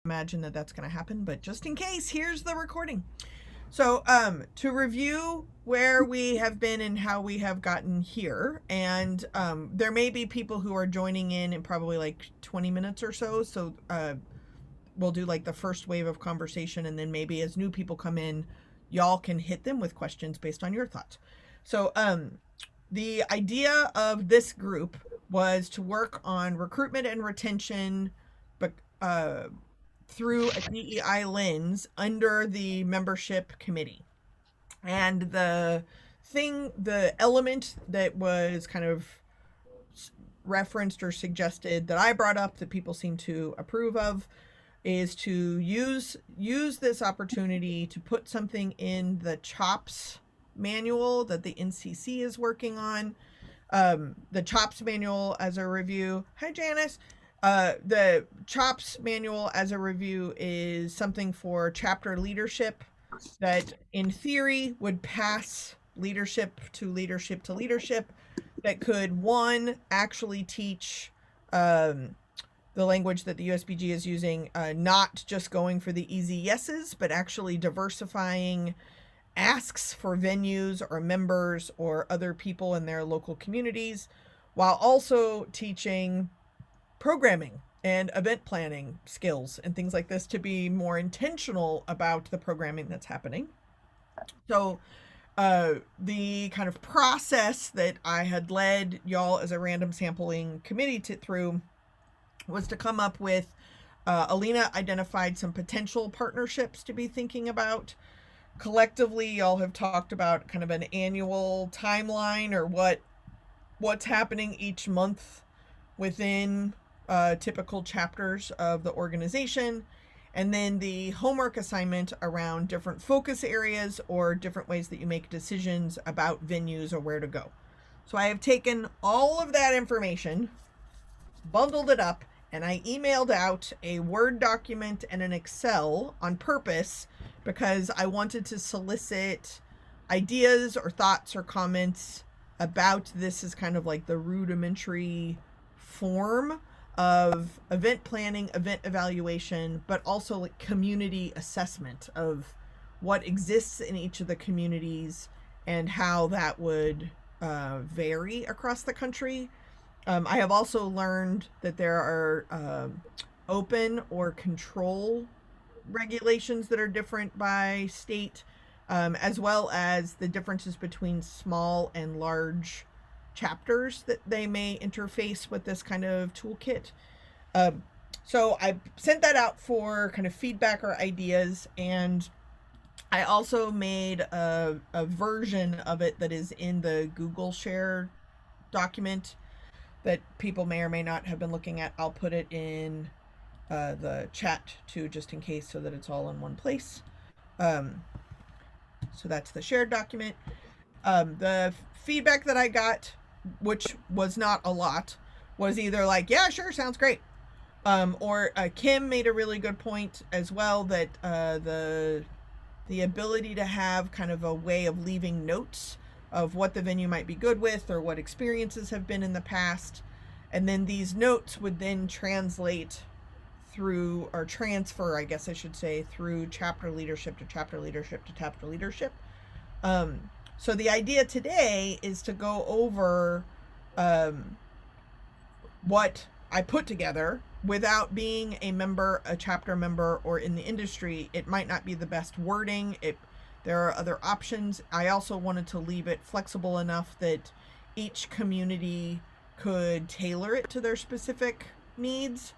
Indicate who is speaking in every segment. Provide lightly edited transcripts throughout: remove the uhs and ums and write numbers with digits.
Speaker 1: imagine that that's going to happen, but just in case, here's the recording. So, to review where we have been and how we have gotten here, and there may be people who are joining in probably like 20 minutes or so. So, we'll do like the first wave of conversation, and then maybe as new people come in, y'all can hit them with questions based on your thoughts. So, the idea of this group was to work on recruitment and retention, but through a DEI lens under the membership committee. And the element that was kind of referenced or suggested that I brought up that people seem to approve of is to use this opportunity to put something in the CHOPS manual that the NCC is working on. The CHOPS manual as a review. Hi, Janice. The CHOPS manual as a review is something for chapter leadership that in theory would pass leadership to leadership to leadership, that could, one, actually teach the language that the USBG is using, not just going for the easy yeses, but actually diversifying asks for venues or members or other people in their local communities, while also teaching programming and event planning skills and things like this to be more intentional about the programming that's happening. So the kind of process that I had led y'all as a random sampling committee through was to come up with, Alina identified some potential partnerships to be thinking about. Collectively, y'all have talked about kind of an annual timeline or what's happening each month within typical chapters of the organization, and then the homework assignment around different focus areas or different ways that you make decisions about venues or where to go. So I have taken all of that information, bundled it up, and I emailed out a Word document and an Excel on purpose because I wanted to solicit ideas or thoughts or comments about this as kind of like the rudimentary form of event planning, event evaluation, but also like community assessment of what exists in each of the communities and how that would vary across the country. I have also learned that there are open or control regulations that are different by state, as well as the differences between small and large chapters that they may interface with this kind of toolkit. So I sent that out for kind of feedback or ideas, and I also made a version of it that is in the Google Share document that people may or may not have been looking at. I'll put it in the chat too, just in case, so that it's all in one place. So that's the shared document. The feedback that I got, which was not a lot, was either like, yeah, sure, sounds great. Or Kim made a really good point as well, that the ability to have kind of a way of leaving notes of what the venue might be good with or what experiences have been in the past. And then these notes would then translate through, or transfer, I guess I should say, through chapter leadership to chapter leadership to chapter leadership. So the idea today is to go over what I put together. Without being a member, a chapter member, or in the industry, it might not be the best wording. There are other options. I also wanted to leave it flexible enough that each community could tailor it to their specific needs.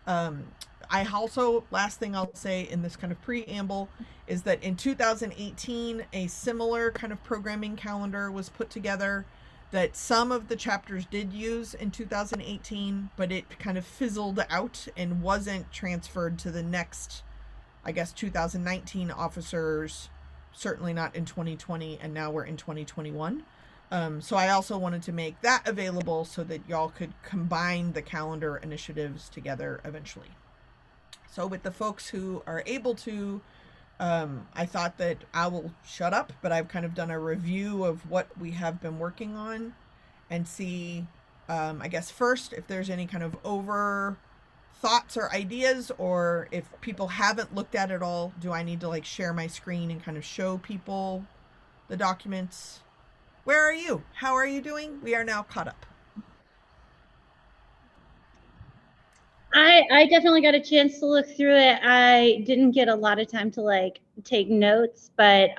Speaker 1: I also, last thing I'll say in this kind of preamble, is that in 2018, a similar kind of programming calendar was put together that some of the chapters did use in 2018, but it kind of fizzled out and wasn't transferred to the next, I guess, 2019 officers, certainly not in 2020, and now we're in 2021. So I also wanted to make that available so that y'all could combine the calendar initiatives together eventually. So with the folks who are able to, I thought that I will shut up, but I've kind of done a review of what we have been working on and see, I guess first, if there's any kind of thoughts or ideas, or if people haven't looked at it all, do I need to like share my screen and kind of show people the documents? Where are you? How are you doing? We are now caught up.
Speaker 2: I definitely got a chance to look through it. I didn't get a lot of time to like take notes, but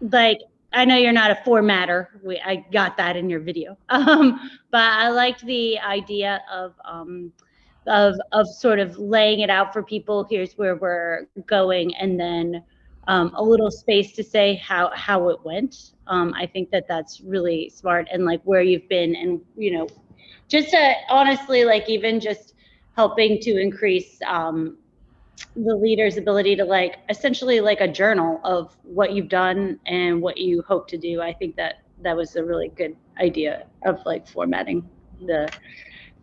Speaker 2: like I know you're not a formatter. I got that in your video. But I liked the idea of sort of laying it out for people. Here's where we're going, and then a little space to say how it went. I think that that's really smart, and like where you've been, and just to honestly like even just helping to increase the leader's ability to like essentially like a journal of what you've done and what you hope to do. I think that that was a really good idea of like formatting the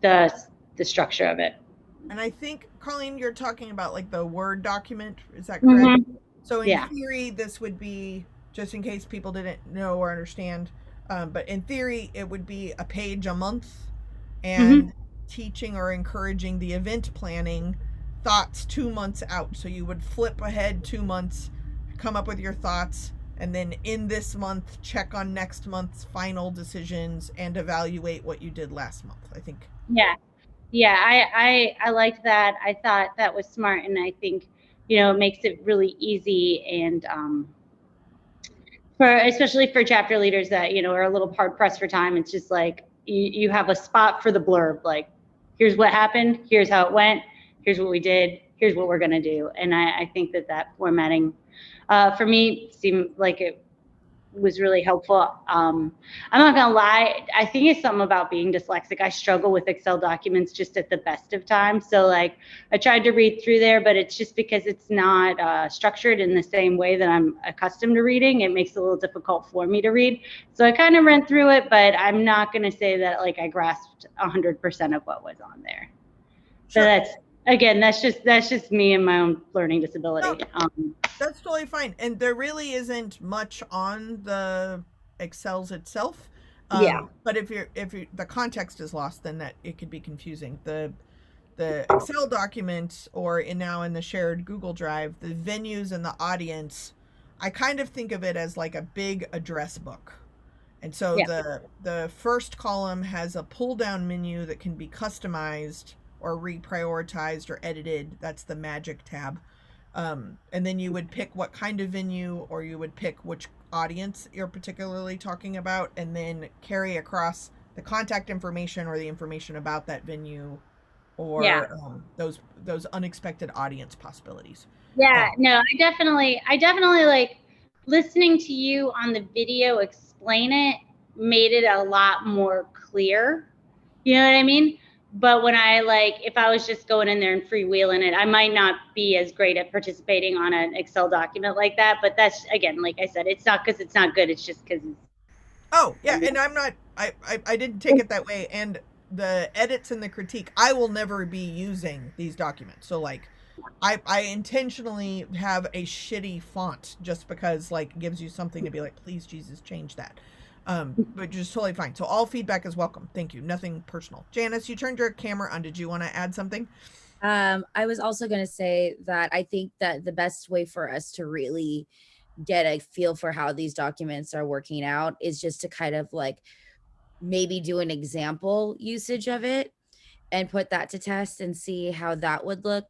Speaker 2: the the structure of it.
Speaker 1: And I think, Colleen, you're talking about like the Word document. Is that correct?
Speaker 2: Mm-hmm.
Speaker 1: So, in
Speaker 2: Yeah.
Speaker 1: theory, this would be, just in case people didn't know or understand, but in theory, it would be a page a month and
Speaker 2: Mm-hmm.
Speaker 1: teaching or encouraging the event planning thoughts 2 months out. So, you would flip ahead 2 months, come up with your thoughts, and then in this month, check on next month's final decisions and evaluate what you did last month. I think.
Speaker 2: Yeah. Yeah, I liked that. I thought that was smart, and I think it makes it really easy and for especially for chapter leaders that are a little hard pressed for time. It's just like you have a spot for the blurb, like here's what happened, here's how it went, here's what we did, here's what we're gonna do, and I think that formatting for me seemed like it was really helpful. I'm not gonna lie, I think it's something about being dyslexic. I struggle with Excel documents just at the best of times. So like I tried to read through there, but it's just because it's not structured in the same way that I'm accustomed to reading. It makes it a little difficult for me to read. So I kind of ran through it, but I'm not gonna say that like I grasped 100% of what was on there. So
Speaker 1: Sure.
Speaker 2: that's again, that's just me and my own learning
Speaker 1: No,
Speaker 2: disability.
Speaker 1: that's totally fine. And there really isn't much on the Excels itself.
Speaker 2: Yeah,
Speaker 1: But if the context is lost, then that it could be confusing. The Excel document or now in the shared Google Drive, the venues and the audience, I kind of think of it as like a big address book. And so
Speaker 2: yeah,
Speaker 1: the first column has a pull down menu that can be customized or reprioritized or edited. That's the magic tab. And then you would pick what kind of venue, or you would pick which audience you're particularly talking about, and then carry across the contact information or the information about that venue,
Speaker 2: yeah.
Speaker 1: or those unexpected audience possibilities.
Speaker 2: Yeah,
Speaker 1: Um,
Speaker 2: no, I definitely like listening to you on the video explain it made it a lot more clear. You know what I mean? But when I like, if I was just going in there and freewheeling it, I might not be as great at participating on an Excel document like that. But that's again, like I said, it's not because it's not good. It's just because
Speaker 1: oh yeah, and I'm not. I didn't take it that way. And the edits and the critique, I will never be using these documents. So like, I intentionally have a shitty font just because like it gives you something to be like, please Jesus, change that. But just totally fine. So all feedback is welcome. Thank you. Nothing personal. Janice, you turned your camera on. Did you want to add something?
Speaker 3: I was also going to say that I think that the best way for us to really get a feel for how these documents are working out is just to kind of like maybe do an example usage of it and put that to test and see how that would look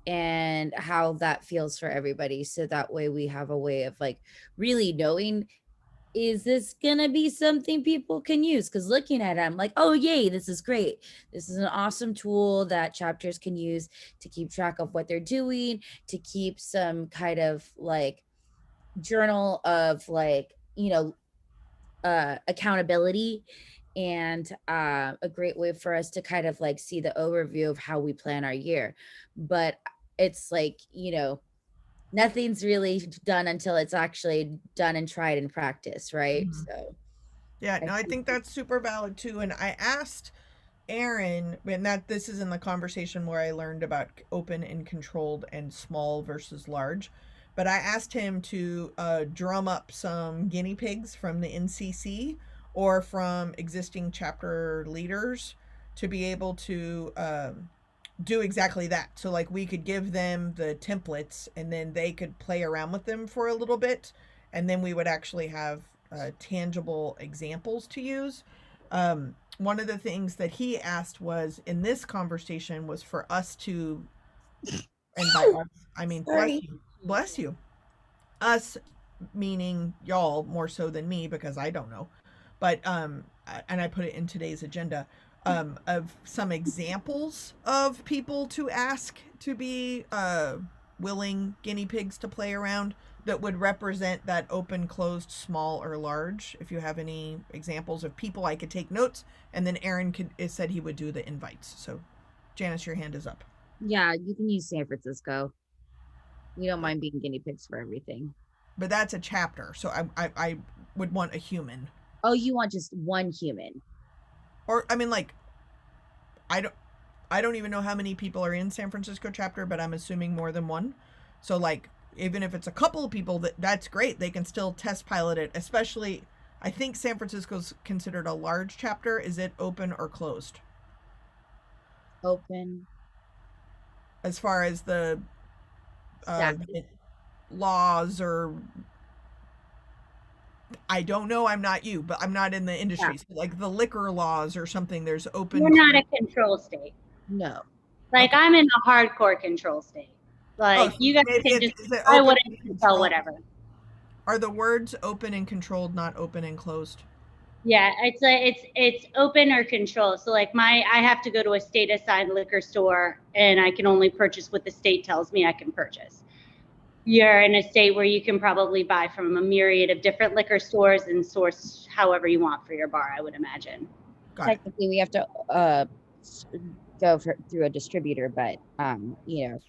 Speaker 3: and how that feels for everybody. So that way we have a way of like really knowing, is this gonna be something people can use? Because looking at it, I'm like, oh yay, this is great. This is an awesome tool that chapters can use to keep track of what they're doing, to keep some kind of like journal of like, accountability, and a great way for us to kind of like see the overview of how we plan our year. But it's like, nothing's really done until it's actually done and tried in practice, right?
Speaker 1: Mhm.
Speaker 3: So
Speaker 1: Yeah,
Speaker 3: I
Speaker 1: no, I
Speaker 3: think
Speaker 1: think that's super valid too. And I asked Aaron, and that this is in the conversation where I learned about open and controlled and small versus large. But I asked him to drum up some guinea pigs from the NCC or from existing chapter leaders to be able to do exactly that. So like we could give them the templates and then they could play around with them for a little bit, and then we would actually have tangible examples to use. One of the things that he asked was in this conversation was for us to, and by us I mean
Speaker 3: Sorry.
Speaker 1: bless you, us meaning y'all more so than me because I don't know, but and I put it in today's agenda, of some examples of people to ask to be willing guinea pigs to play around that would represent that open, closed, small, or large. If you have any examples of people, I could take notes, and then Aaron said he would do the invites. So, Janice, your hand is up.
Speaker 3: Yeah, you can use San Francisco. We don't mind being guinea pigs for everything.
Speaker 1: But that's a chapter, so I would want a human.
Speaker 3: Oh, you want just one human?
Speaker 1: Or I mean, like, I don't I don't even know how many people are in San Francisco chapter, but I'm assuming more than one. So like even if it's a couple of people, that's great. They can still test pilot it, especially I think San Francisco's considered a large chapter. Is it open or closed?
Speaker 3: Open.
Speaker 1: As far as the
Speaker 3: Exactly.
Speaker 1: laws or I don't know, I'm not you, but I'm not in the industry. So like the liquor laws or something, there's open.
Speaker 2: We're not a control state.
Speaker 3: No.
Speaker 2: Like
Speaker 1: Okay.
Speaker 2: I'm in a hardcore control state. Like
Speaker 1: So
Speaker 2: you guys
Speaker 1: maybe
Speaker 2: can just
Speaker 1: is it
Speaker 2: try
Speaker 1: open
Speaker 2: what
Speaker 1: and
Speaker 2: I tell
Speaker 1: controlled?
Speaker 2: whatever.
Speaker 1: Are the words open and controlled not open and closed?
Speaker 2: Yeah, it's like it's open or control. So like I have to go to a state assigned liquor store and I can only purchase what the state tells me I can purchase. You're in a state where you can probably buy from a myriad of different liquor stores and source however you want for your bar, I would imagine.
Speaker 1: Got it.
Speaker 3: Technically, we have to go through a distributor, but it's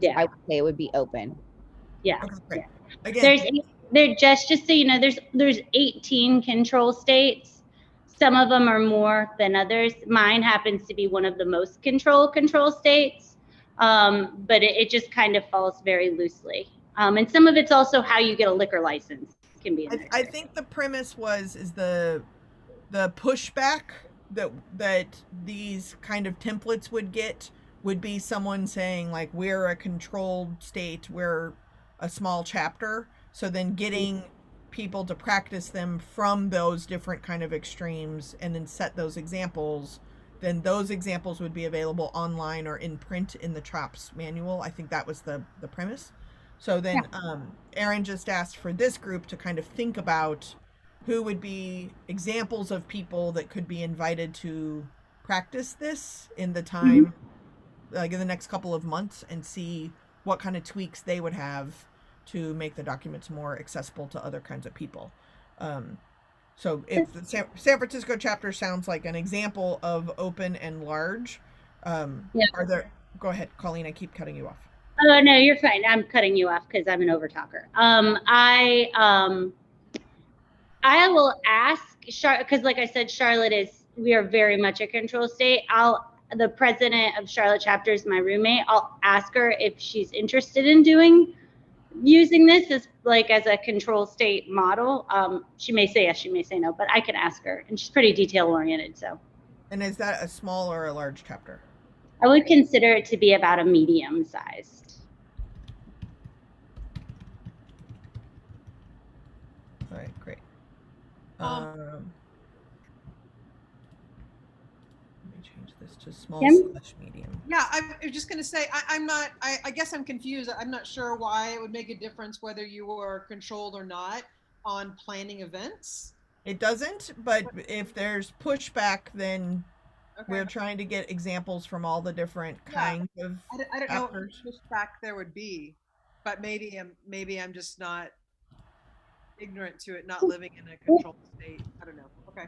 Speaker 2: Yeah.
Speaker 3: I would say it would be open.
Speaker 2: Yeah.
Speaker 1: Okay, great.
Speaker 2: Yeah.
Speaker 1: Again,
Speaker 2: There just so you know, there's 18 control states. Some of them are more than others. Mine happens to be one of the most control states, but it just kind of falls very loosely. And some of it's also how you get a liquor license can be in there.
Speaker 1: I think the premise is the pushback that these kind of templates would get would be someone saying like we're a controlled state, we're a small chapter. So then getting people to practice them from those different kind of extremes and then set those examples, then those examples would be available online or in print in the CHOPS manual. I think that was the premise. So then Aaron just asked for this group to kind of think about who would be examples of people that could be invited to practice this in the time, like in the next couple of months, and see what kind of tweaks they would have to make the documents more accessible to other kinds of people. So if the San Francisco chapter sounds like an example of open and large, are there, go ahead, Colleen, I keep cutting you off.
Speaker 2: Oh no, you're fine. I'm cutting you off because I'm an overtalker. I will ask Charlotte because, like I said, we are very much a control state. The president of Charlotte chapter is my roommate. I'll ask her if she's interested in using this as a control state model. She may say yes, she may say no, but I can ask her, and she's pretty detail oriented. So.
Speaker 1: And is that a small or a large chapter?
Speaker 2: I would consider it to be about a medium sized.
Speaker 1: All right, great. Let me change this to small / medium.
Speaker 4: Yeah, I was just going to say, I guess I'm confused. I'm not sure why it would make a difference whether you were controlled or not on planning events.
Speaker 1: It doesn't, but if there's pushback, then we're trying to get examples from all the different kinds of
Speaker 4: I don't know what pushback there would be, but maybe I'm just not ignorant to it, not living in a controlled state. I don't know. Okay.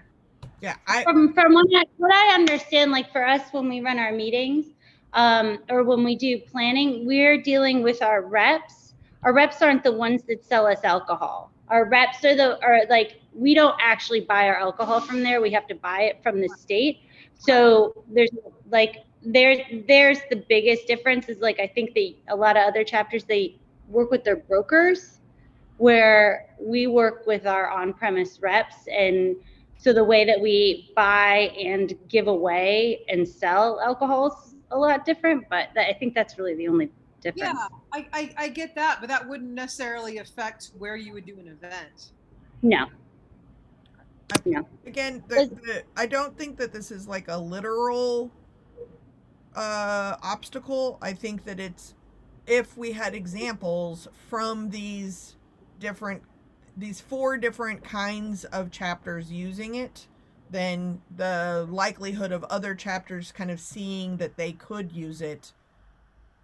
Speaker 1: Yeah,
Speaker 2: from what I understand, like for us when we run our meetings, or when we do planning, we're dealing with our reps. Our reps aren't the ones that sell us alcohol. Our reps are like we don't actually buy our alcohol from there. We have to buy it from the state. So there's the biggest difference is like I think a lot of other chapters they work with their brokers, where we work with our on-premise reps. And so the way that we buy and give away and sell alcohols a lot different, but I think that's really the only difference.
Speaker 4: Yeah, I get that, but that wouldn't necessarily affect where you would do an event.
Speaker 2: No. No.
Speaker 1: Again, I don't think that this is like a literal obstacle. I think that it's, if we had examples from these four different kinds of chapters using it, then the likelihood of other chapters kind of seeing that they could use it,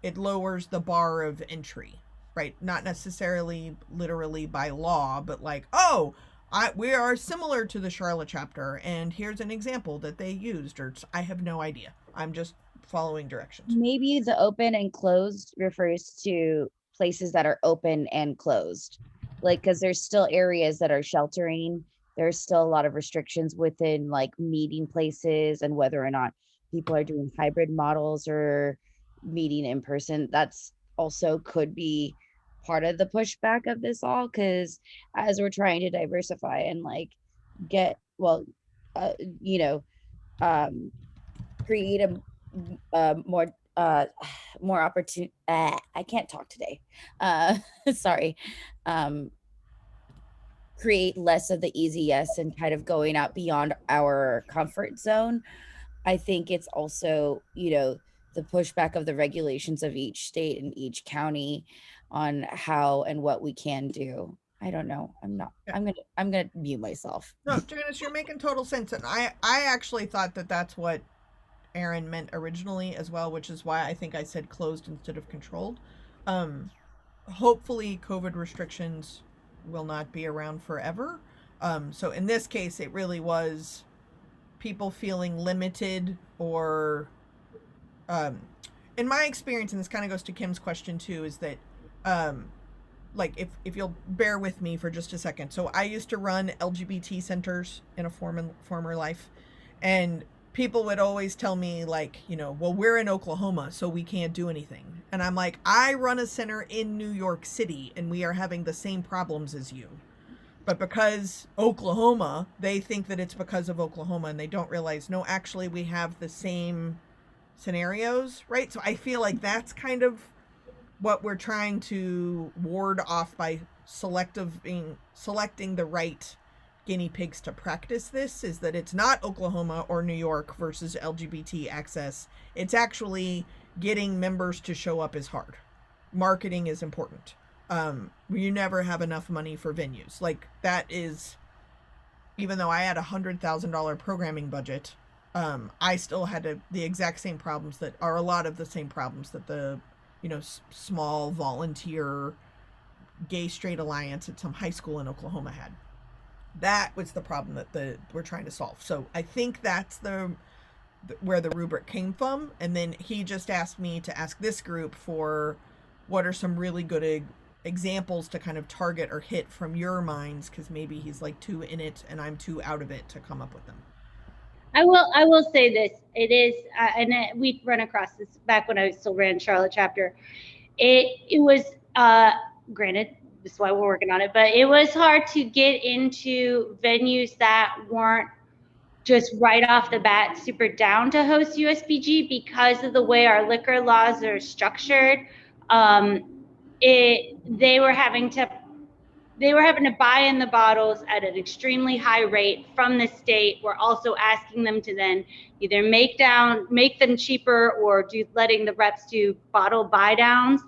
Speaker 1: it lowers the bar of entry, right? Not necessarily literally by law, but like, oh, we are similar to the Charlotte chapter, and here's an example that they used, or I have no idea. I'm just following directions.
Speaker 3: Maybe the open and closed refers to places that are open and closed. Like, because there's still areas that are sheltering. There's still a lot of restrictions within like meeting places and whether or not people are doing hybrid models or meeting in person. That's also could be part of the pushback of this all, because as we're trying to diversify and like get, well, you know, create more more opportunity. I can't talk today. Sorry. Create less of the easy yes and kind of going out beyond our comfort zone. I think it's also, the pushback of the regulations of each state and each county on how and what we can do. I don't know.
Speaker 1: Yeah.
Speaker 3: I'm gonna mute myself.
Speaker 1: No, Janice, you're making total sense, and I actually thought that that's what Aaron meant originally as well, which is why I think I said closed instead of controlled. Hopefully, COVID restrictions will not be around forever. So in this case, it really was people feeling limited, or, in my experience, and this kind of goes to Kim's question too, is that, like, if you'll bear with me for just a second. So I used to run LGBT centers in a former life, and people would always tell me, like, well, we're in Oklahoma, so we can't do anything. And I'm like, I run a center in New York City, and we are having the same problems as you. But because Oklahoma, they think that it's because of Oklahoma, and they don't realize, no, actually, we have the same scenarios, right? So I feel like that's kind of what we're trying to ward off by selecting the right guinea pigs to practice this, is that it's not Oklahoma or New York versus LGBT access. It's actually getting members to show up is hard. Marketing is important. You never have enough money for venues. Like, that is, even though I had $100,000 programming budget, I still had the exact same problems that are a lot of the same problems that the, small volunteer gay straight alliance at some high school in Oklahoma had. That was the problem that we're trying to solve. So I think that's where the rubric came from. And then he just asked me to ask this group for what are some really good examples to kind of target or hit from your minds, because maybe he's like too in it and I'm too out of it to come up with them.
Speaker 2: I will say this. It is, we run across this back when I still ran Charlotte chapter. It was, granted, this is why we're working on it, but it was hard to get into venues that weren't just right off the bat super down to host USBG because of the way our liquor laws are structured. They were having to buy in the bottles at an extremely high rate from the state. We're also asking them to then either make them cheaper, or letting the reps do bottle buy downs,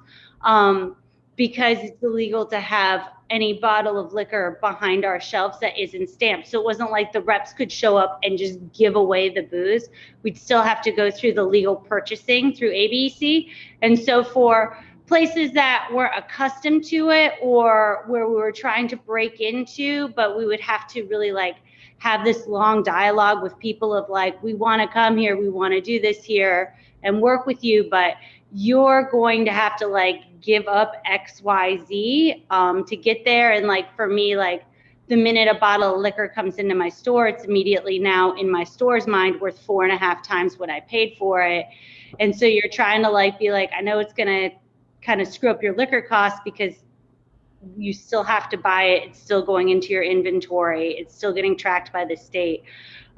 Speaker 2: because it's illegal to have any bottle of liquor behind our shelves that isn't stamped. So it wasn't like the reps could show up and just give away the booze. We'd still have to go through the legal purchasing through ABC. And so for places that weren't accustomed to it, or where we were trying to break into, but we would have to really like have this long dialogue with people of like, we want to come here, we want to do this here and work with you, but you're going to have to like give up XYZ to get there. And like, for me, like, the minute a bottle of liquor comes into my store, it's immediately now in my store's mind worth 4.5 times what I paid for it. And so you're trying to like be like, I know it's going to kind of screw up your liquor costs because you still have to buy it. It's still going into your inventory. It's still getting tracked by the state.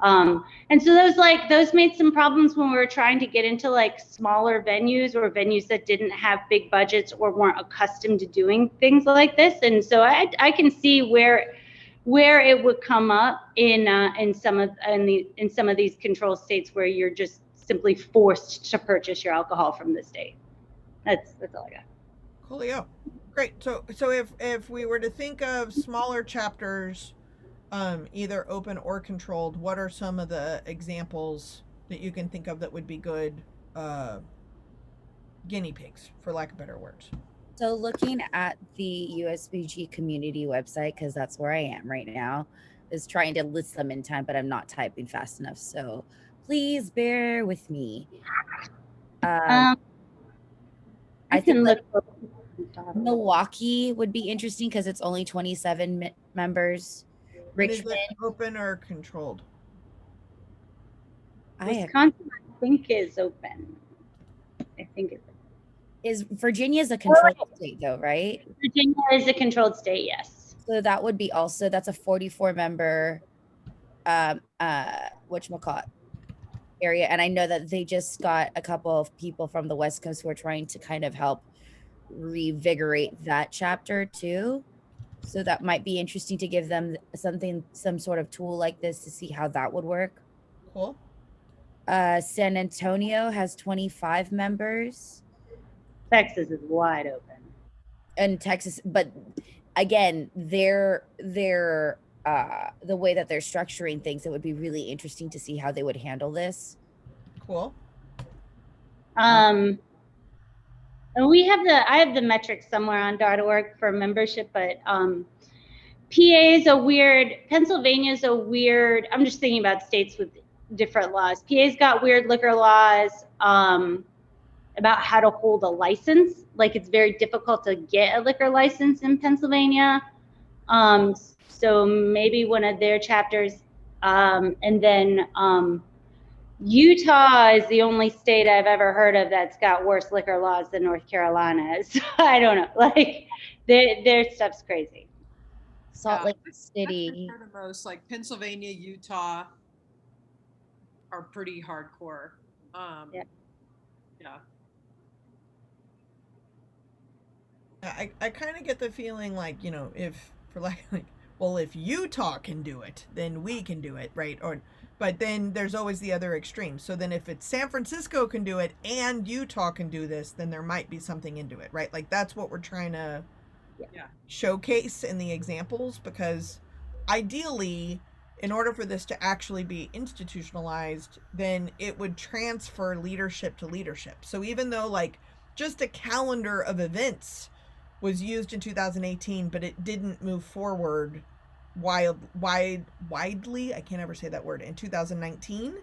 Speaker 2: And so those made some problems when we were trying to get into like smaller venues or venues that didn't have big budgets or weren't accustomed to doing things like this. And so I can see where it would come up in some of these control states where you're just simply forced to purchase your alcohol from the state. That's all I got.
Speaker 1: Coolio. Great. So if we were to think of smaller chapters, either open or controlled, what are some of the examples that you can think of that would be good guinea pigs, for lack of better words?
Speaker 3: So looking at the USBG community website, because that's where I am right now, is trying to list them in time, but I'm not typing fast enough. So please bear with me.
Speaker 2: I
Speaker 3: think
Speaker 2: can look.
Speaker 3: Milwaukee would be interesting because it's only 27 members. Richmond,
Speaker 1: is it open or controlled?
Speaker 2: Wisconsin, I think, is open. I think it's.
Speaker 3: Is Virginia a controlled state though, right?
Speaker 2: Virginia is a controlled state, yes.
Speaker 3: So that would be also, that's a 44 member whatchamacallit area. And I know that they just got a couple of people from the West Coast who are trying to kind of help revigorate that chapter too. So that might be interesting to give them some sort of tool like this to see how that would work.
Speaker 1: Cool.
Speaker 3: San Antonio has 25 members.
Speaker 2: Texas is wide open.
Speaker 3: And Texas, but again, they're the way that they're structuring things, it would be really interesting to see how they would handle this.
Speaker 1: Cool.
Speaker 2: And I have the metrics somewhere on .org for membership, but PA is a weird, Pennsylvania is a weird, I'm just thinking about states with different laws. PA's got weird liquor laws about how to hold a license. Like it's very difficult to get a liquor license in Pennsylvania. So maybe one of their chapters. And then Utah is the only state I've ever heard of that's got worse liquor laws than North Carolina. So I don't know, like their stuff's crazy.
Speaker 3: Salt Lake City.
Speaker 4: For the most, like Pennsylvania, Utah are pretty hardcore. Yeah.
Speaker 1: I kind of get the feeling like, if Utah can do it, then we can do it, right? But then there's always the other extreme. So then if it's San Francisco can do it and Utah can do this, then there might be something into it, right? Like that's what we're trying to showcase in the examples, because ideally, in order for this to actually be institutionalized, then it would transfer leadership to leadership. So even though like just a calendar of events was used in 2018, but it didn't move forward widely, I can't ever say that word, in 2019.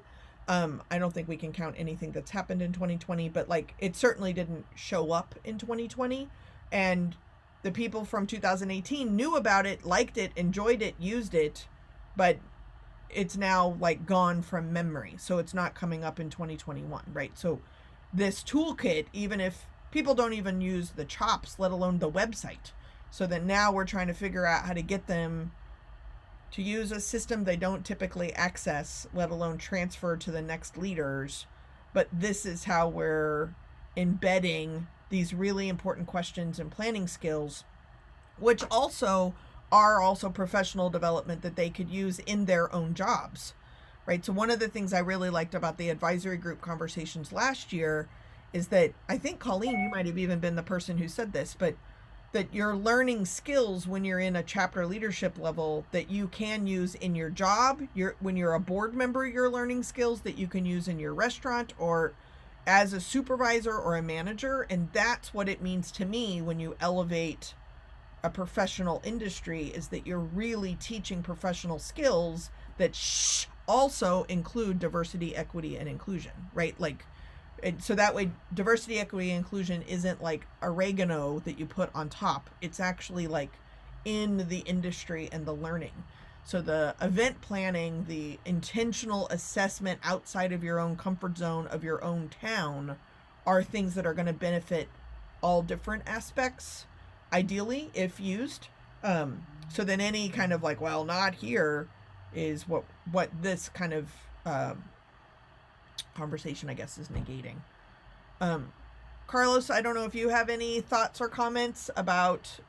Speaker 1: I don't think we can count anything that's happened in 2020, but like it certainly didn't show up in 2020. And the people from 2018 knew about it, liked it, enjoyed it, used it, but it's now like gone from memory. So it's not coming up in 2021, right? So this toolkit, even if people don't even use the chops, let alone the website, so that now we're trying to figure out how to get them to use a system they don't typically access, let alone transfer to the next leaders. But this is how we're embedding these really important questions and planning skills, which also are also professional development that they could use in their own jobs, right? So one of the things I really liked about the advisory group conversations last year is that, I think Colleen, you might have even been the person who said this, but that you're learning skills when you're in a chapter leadership level that you can use in your job. When you're a board member, you're learning skills that you can use in your restaurant or as a supervisor or a manager. And that's what it means to me when you elevate a professional industry, is that you're really teaching professional skills that also include diversity, equity, and inclusion, right? Like, so that way diversity, equity, and inclusion isn't like oregano that you put on top. It's actually like in the industry and the learning. So the event planning, the intentional assessment outside of your own comfort zone of your own town are things that are going to benefit all different aspects, ideally, if used. So then any kind of like, well, not here, is what this kind of conversation, I guess, is negating. Carlos, I don't know if you have any thoughts or comments about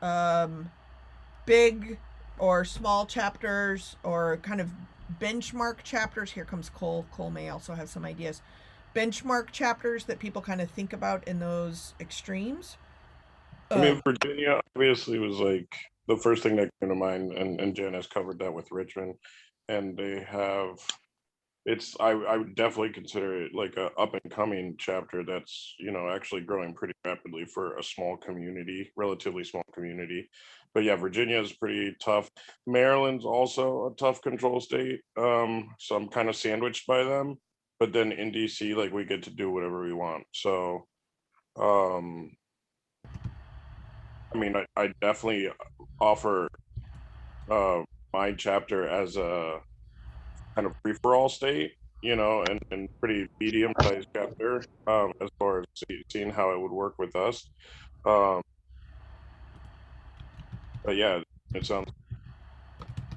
Speaker 1: big or small chapters or kind of benchmark chapters. Here comes Cole. Cole may also have some ideas. Benchmark chapters that people kind of think about in those extremes.
Speaker 5: I mean, Virginia obviously was like the first thing that came to mind, and Janice covered that with Richmond, and they have. I would definitely consider it like a up and coming chapter that's, you know, actually growing pretty rapidly for a small community, relatively small community. But yeah, Virginia is pretty tough. Maryland's also a tough control state. So I'm kind of sandwiched by them. But then in DC, like, we get to do whatever we want. So I mean, I definitely offer my chapter as a kind of free for all state, you know, and pretty medium sized chapter as far as seeing how it would work with us. But yeah, it sounds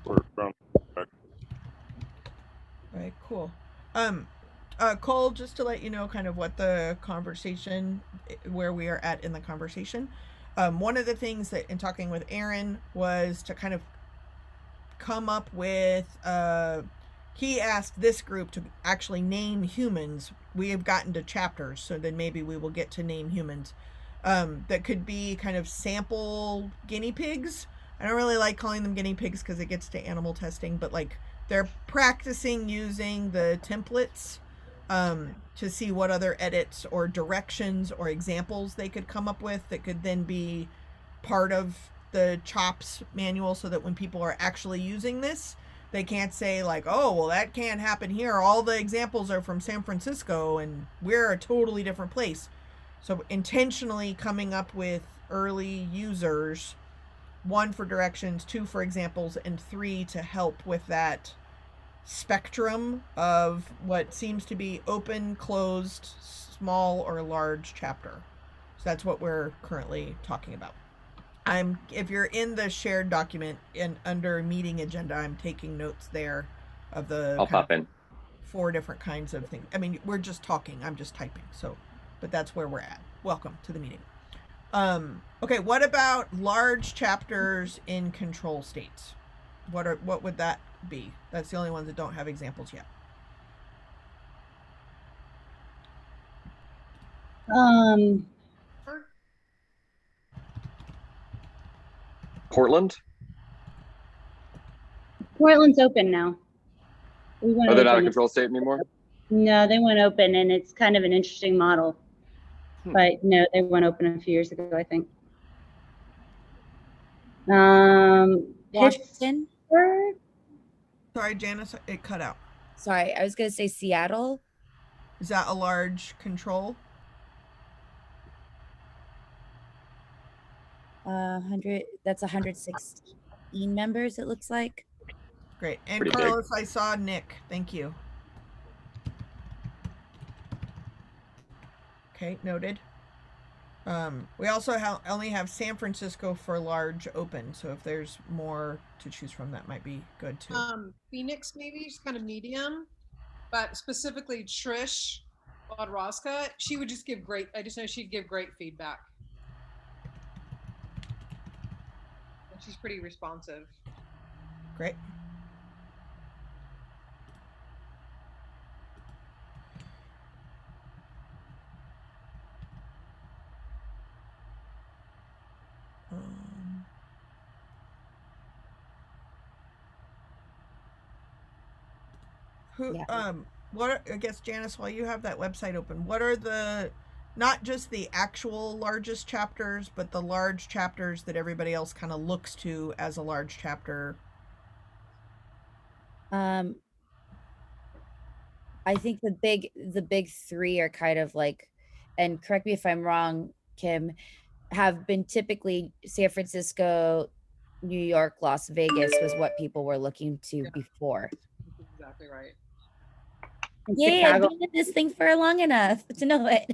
Speaker 5: we're from.
Speaker 1: All right, cool. Cole, just to let you know kind of what the conversation, where we are at in the conversation. One of the things that in talking with Aaron was to kind of come up with, he asked this group to actually name humans. We have gotten to chapters, so then maybe we will get to name humans. That could be kind of sample guinea pigs. I don't really like calling them guinea pigs because it gets to animal testing, but like they're practicing using the templates to see what other edits or directions or examples they could come up with that could then be part of the CHOPS manual, so that when people are actually using this, they can't say like, oh, well, that can't happen here. All the examples are from San Francisco and we're a totally different place. So intentionally coming up with early users, 1 for directions, 2 for examples, and 3 to help with that spectrum of what seems to be open, closed, small, or large chapter. So that's what we're currently talking about. If you're in the shared document and under meeting agenda, I'm taking notes there of the
Speaker 6: I'll pop in
Speaker 1: 4 different kinds of things. I mean, we're just talking, I'm just typing. So, but that's where we're at. Welcome to the meeting. Okay, what about large chapters in control states? What would that be? That's the only ones that don't have examples yet.
Speaker 6: Portland.
Speaker 2: Portland's open now. We went
Speaker 6: Are they not a
Speaker 2: open.
Speaker 6: control state anymore?
Speaker 2: No, they went open, and it's kind of an interesting model. But no, they went open a few years ago, I think.
Speaker 3: Washington.
Speaker 2: Pittsburgh?
Speaker 1: Sorry, Janice, it cut out.
Speaker 3: Sorry, I was gonna say Seattle.
Speaker 1: Is that a large control?
Speaker 3: 100. That's 116 members. It looks like.
Speaker 1: Great. And
Speaker 6: Pretty
Speaker 1: Carlos, I saw Nick. Thank you. Okay, noted. We also only have San Francisco for large open, so if there's more to choose from, that might be good too.
Speaker 4: Phoenix maybe, just kind of medium, but specifically Trish Odroska, she would just give great, I just know she'd give great feedback. And she's pretty responsive.
Speaker 1: Great. I guess, Janice, while you have that website open, what are the, not just the actual largest chapters, but the large chapters that everybody else kind of looks to as a large chapter?
Speaker 3: I think the big 3 are kind of like, and correct me if I'm wrong, Kim, have been typically San Francisco, New York, Las Vegas was what people were looking to before.
Speaker 4: That's exactly right.
Speaker 3: Yeah, I've been in this thing for long enough to know it.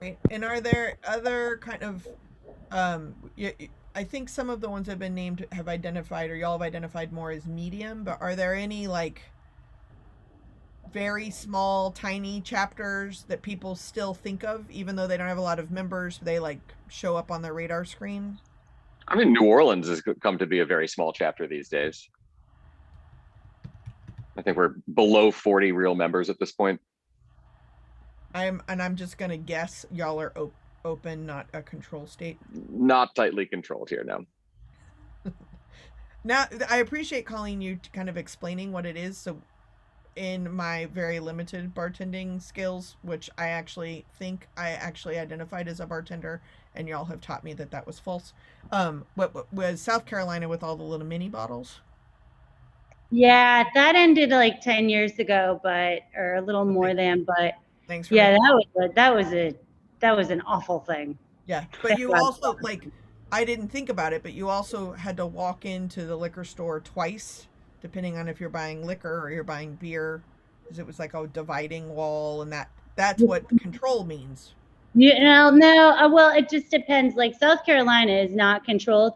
Speaker 1: Right. And are there other kind of I think some of the ones that have been named have identified, or y'all have identified more as medium, but are there any like very small, tiny chapters that people still think of, even though they don't have a lot of members? They like show up on their radar screen.
Speaker 6: I mean, New Orleans has come to be a very small chapter these days. I think we're below 40 real members at this point.
Speaker 1: I'm just gonna guess y'all are open, not a control state.
Speaker 6: Not tightly controlled here now.
Speaker 1: Now, I appreciate Colleen you kind of explaining what it is. So, in my very limited bartending skills, which I actually think I actually identified as a bartender, and y'all have taught me that that was false. What was South Carolina with all the little mini bottles?
Speaker 2: Yeah, that ended like 10 years ago, or a little more than, but
Speaker 1: Thanks for
Speaker 2: yeah,
Speaker 1: making-
Speaker 2: that was an awful thing.
Speaker 1: Yeah, but you also like, I didn't think about it, but you also had to walk into the liquor store twice, depending on if you're buying liquor or you're buying beer, because it was like a dividing wall, and that's what control means.
Speaker 2: No, well, it just depends. Like South Carolina is not controlled,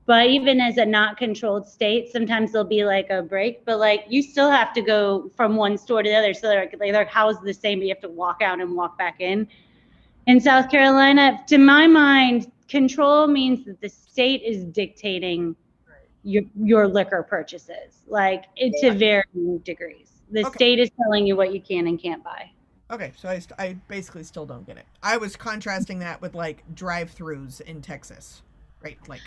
Speaker 2: but even as a not controlled state, sometimes there'll be like a break, but like you still have to go from one store to the other. So they're housed the same, but you have to walk out and walk back in. In South Carolina, to my mind, control means that the state is dictating your liquor purchases, like to varying degrees. The state is telling you what you can and can't buy.
Speaker 1: Okay, so I basically still don't get it. I was contrasting that with like drive-throughs in Texas, right? Like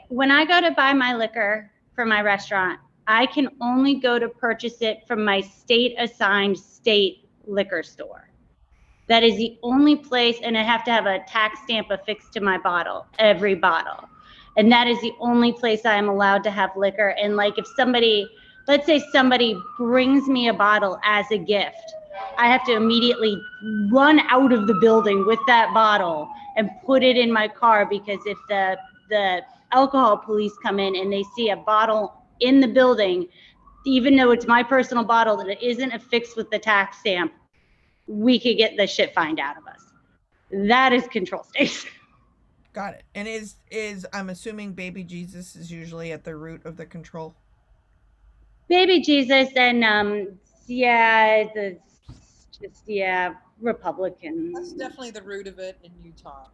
Speaker 2: when I go to buy my liquor for my restaurant, I can only go to purchase it from my state-assigned state liquor store. That is the only place, and I have to have a tax stamp affixed to my bottle, every bottle. And that is the only place I am allowed to have liquor. And like if somebody, let's say somebody brings me a bottle as a gift, I have to immediately run out of the building with that bottle and put it in my car, because if the alcohol police come in and they see a bottle in the building, even though it's my personal bottle that it isn't affixed with the tax stamp, we could get the shit fined out of us. That is control state.
Speaker 1: Got it. And is I'm assuming baby Jesus is usually at the root of the control.
Speaker 2: Baby Jesus and Republican.
Speaker 4: That's definitely the root of it in Utah.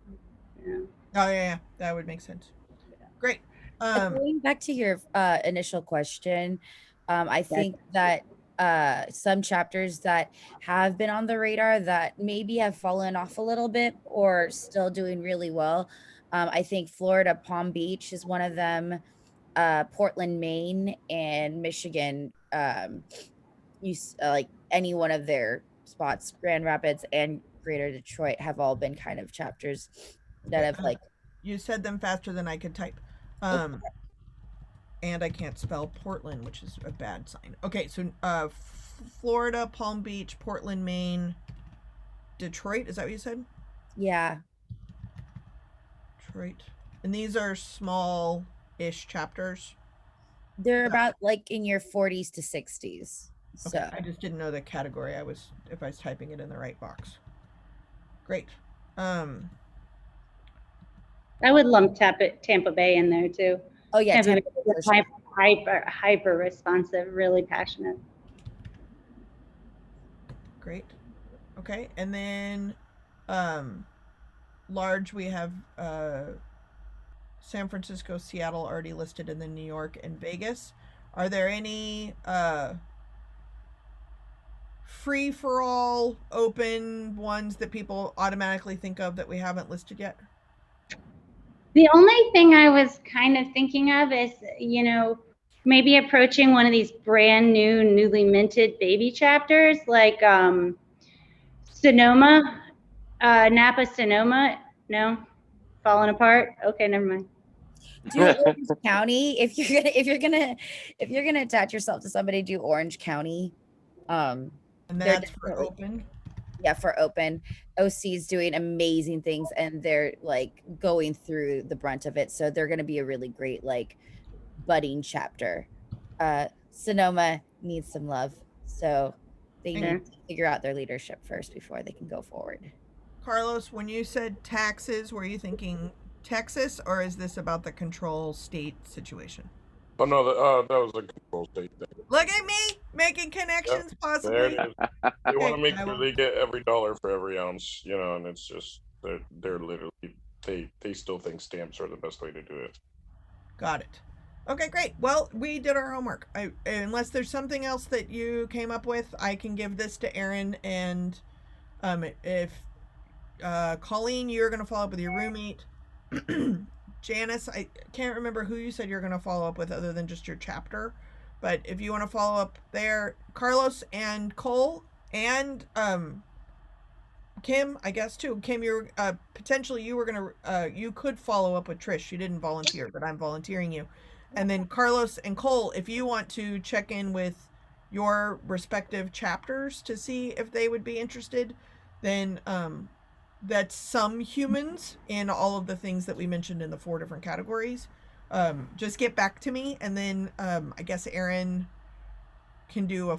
Speaker 2: Yeah.
Speaker 1: Oh yeah, that would make sense. Great.
Speaker 3: Going back to your initial question, I think that some chapters that have been on the radar that maybe have fallen off a little bit or still doing really well. I think Florida Palm Beach is one of them. Portland, Maine, and Michigan. Like any one of their spots, Grand Rapids and Greater Detroit, have all been kind of chapters that have like.
Speaker 1: You said them faster than I could type. And I can't spell Portland, which is a bad sign. Okay, so Florida, Palm Beach, Portland, Maine, Detroit. Is that what you said?
Speaker 3: Yeah.
Speaker 1: Detroit. And these are small-ish chapters.
Speaker 3: They're about like in your 40s to 60s.
Speaker 1: Okay,
Speaker 3: So
Speaker 1: I just didn't know the category if I was typing it in the right box. Great.
Speaker 2: I would lump Tampa Bay in there too.
Speaker 3: oh yeah,
Speaker 2: Tampa
Speaker 3: Tampa Bay for sure.
Speaker 2: hyper responsive, really passionate.
Speaker 1: Great. Okay, and then large we have San Francisco, Seattle already listed, and then New York and Vegas. Are there any free for all open ones that people automatically think of that we haven't listed yet?
Speaker 2: The only thing I was kind of thinking of is, maybe approaching one of these brand new, newly minted baby chapters, like Sonoma, Napa Sonoma. No, falling apart. Okay, never mind.
Speaker 3: Do Orange County if you're gonna attach yourself to somebody. Do Orange County.
Speaker 1: And that's for open.
Speaker 3: Yeah, for open. OC's doing amazing things, and they're like going through the brunt of it. So they're going to be a really great like budding chapter. Sonoma needs some love, so they need to figure out their leadership first before they can go forward.
Speaker 1: Carlos, when you said taxes, were you thinking Texas, or is this about the control state situation?
Speaker 5: Oh no, that was a control state thing.
Speaker 1: Look at me making connections, possibly.
Speaker 5: There it is. They want to
Speaker 1: Okay,
Speaker 5: make
Speaker 1: I
Speaker 5: sure
Speaker 1: will-
Speaker 5: they get every dollar for every ounce, you know, and it's just they're literally they still think stamps are the best way to do it.
Speaker 1: Got it. Okay, great. Well, we did our homework. Unless there's something else that you came up with, I can give this to Aaron. And if Colleen, you're going to follow up with your roommate. Janice, I can't remember who you said you're going to follow up with other than just your chapter. But if you want to follow up there, Carlos and Cole and Kim, I guess too. Kim, you're potentially you were gonna you could follow up with Trish. You didn't volunteer, but I'm volunteering you. And then Carlos and Cole, if you want to check in with your respective chapters to see if they would be interested, then that's some humans in all of the things that we mentioned in the 4 different categories. Just get back to me, and then I guess Aaron can do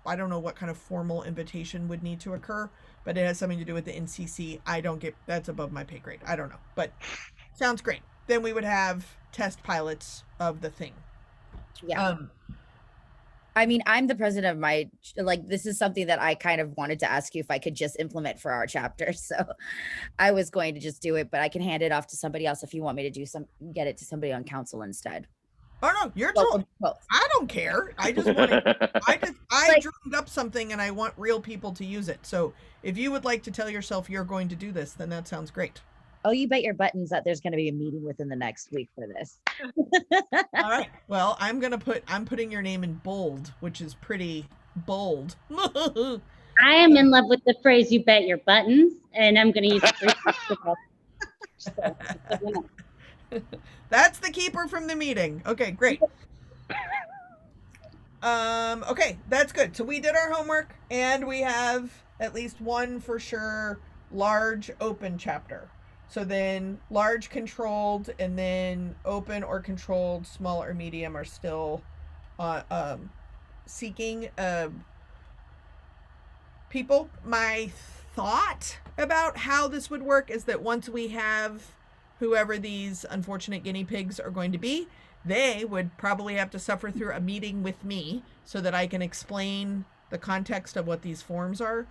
Speaker 1: I don't know what kind of formal invitation would need to occur, but it has something to do with the NCC. I don't get, that's above my pay grade. I don't know, but sounds great. Then we would have test pilots of the thing.
Speaker 3: Yeah. I mean, I'm the president of my, like, this is something that I kind of wanted to ask you if I could just implement for our chapter. So I was going to just do it, but I can hand it off to somebody else if you want me to do get it to somebody on council instead.
Speaker 1: Oh no, you're
Speaker 3: Well, both.
Speaker 1: I don't care. I just want to, I dreamed up something and I want real people to use it. So if you would like to tell yourself you're going to do this, then that sounds great.
Speaker 3: Oh, you bet your buttons that there's going to be a meeting within the next week for this.
Speaker 1: All right. Well, I'm putting your name in bold, which is pretty bold.
Speaker 2: I am in love with the phrase "you bet your buttons," and I'm going to use it.
Speaker 1: That's the keeper from the meeting. Okay, great. Okay, that's good. So we did our homework, and we have at least one for sure large open chapter. So then large controlled, and then open or controlled, small or medium are still seeking people. My thought about how this would work is that once we have whoever these unfortunate guinea pigs are going to be, they would probably have to suffer through a meeting with me so that I can explain the context of what these forms are.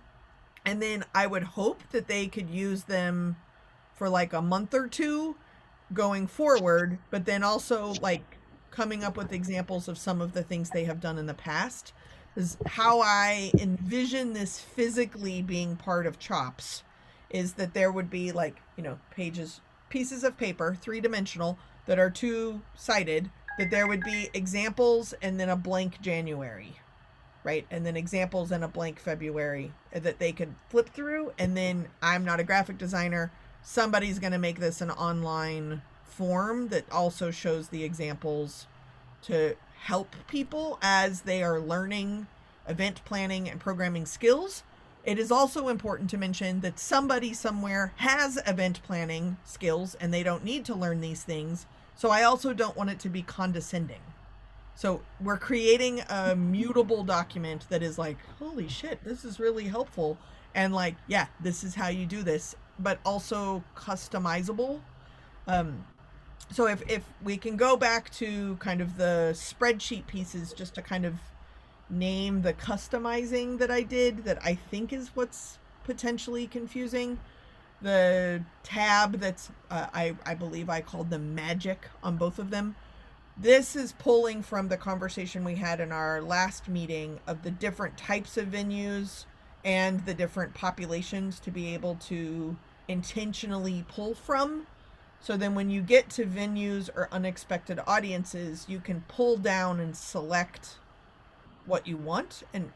Speaker 1: And then I would hope that they could use them for like a month or two going forward, but then also like coming up with examples of some of the things they have done in the past. Is how I envision this physically being part of CHOPS, is that there would be like, you know, pieces of paper, 3-dimensional, that are 2-sided, that there would be examples and then a blank January, right? And then examples and a blank February that they could flip through. And then I'm not a graphic designer. Somebody's going to make this an online form that also shows the examples to help people as they are learning event planning and programming skills. It is also important to mention that somebody somewhere has event planning skills and they don't need to learn these things. So I also don't want it to be condescending. So we're creating a mutable document that is like, holy shit, this is really helpful. And like, yeah, this is how you do this, but also customizable. So if we can go back to kind of the spreadsheet pieces, just to kind of name the customizing that I did, that I think is what's potentially confusing. The tab that's, I believe I called them magic on both of them. This is pulling from the conversation we had in our last meeting of the different types of venues and the different populations to be able to intentionally pull from. So then when you get to venues or unexpected audiences, you can pull down and select what you want. And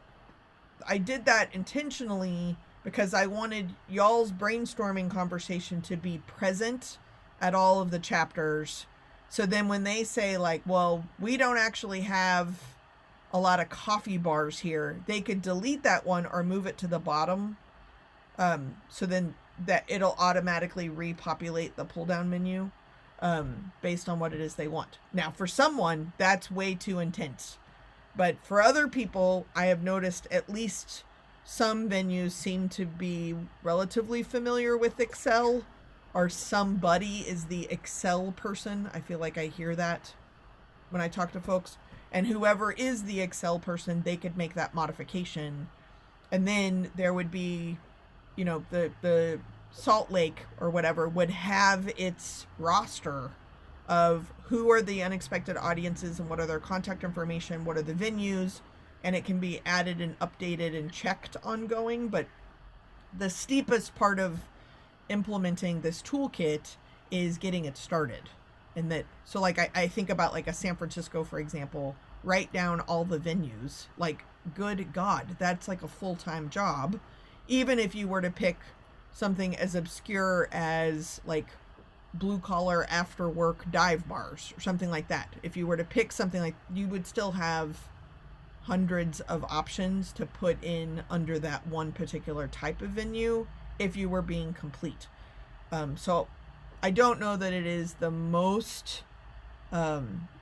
Speaker 1: I did that intentionally because I wanted y'all's brainstorming conversation to be present at all of the chapters. So then when they say like, well, we don't actually have a lot of coffee bars here, they could delete that one or move it to the bottom. So then that it'll automatically repopulate the pull down menu based on what it is they want. Now for someone that's way too intense, but for other people, I have noticed at least some venues seem to be relatively familiar with Excel or somebody is the Excel person. I feel like I hear that when I talk to folks. And whoever is the Excel person, they could make that modification. And then there would be, the Salt Lake or whatever would have its roster of who are the unexpected audiences and what are their contact information, what are the venues, and it can be added and updated and checked ongoing. But the steepest part of implementing this toolkit is getting it started. And that, so like I think about like a San Francisco, for example, write down all the venues. Like, good God, that's like a full-time job. Even if you were to pick something as obscure as like blue collar after work dive bars or something like that. If you were to pick something like, you would still have hundreds of options to put in under that one particular type of venue if you were being complete. So I don't know that it is the most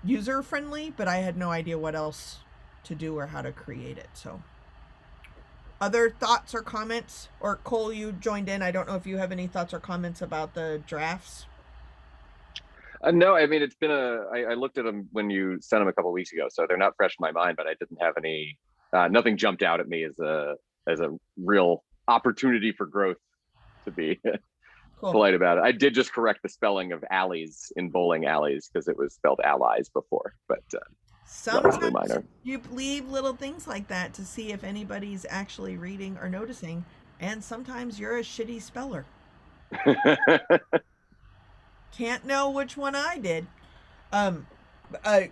Speaker 1: user friendly, but I had no idea what else to do or how to create it. So other thoughts or comments? Or Cole, you joined in. I don't know if you have any thoughts or comments about the drafts.
Speaker 6: No, I mean, it's been I looked at them when you sent them a couple of weeks ago, so they're not fresh in my mind, but I didn't have any, nothing jumped out at me as a real opportunity for growth, to be
Speaker 1: Cool.
Speaker 6: polite about it. I did just correct the spelling of alleys in bowling alleys because it was spelled allies before, but relatively
Speaker 1: Sometimes
Speaker 6: minor.
Speaker 1: you leave little things like that to see if anybody's actually reading or noticing, and sometimes you're a shitty speller. Can't know which one I did.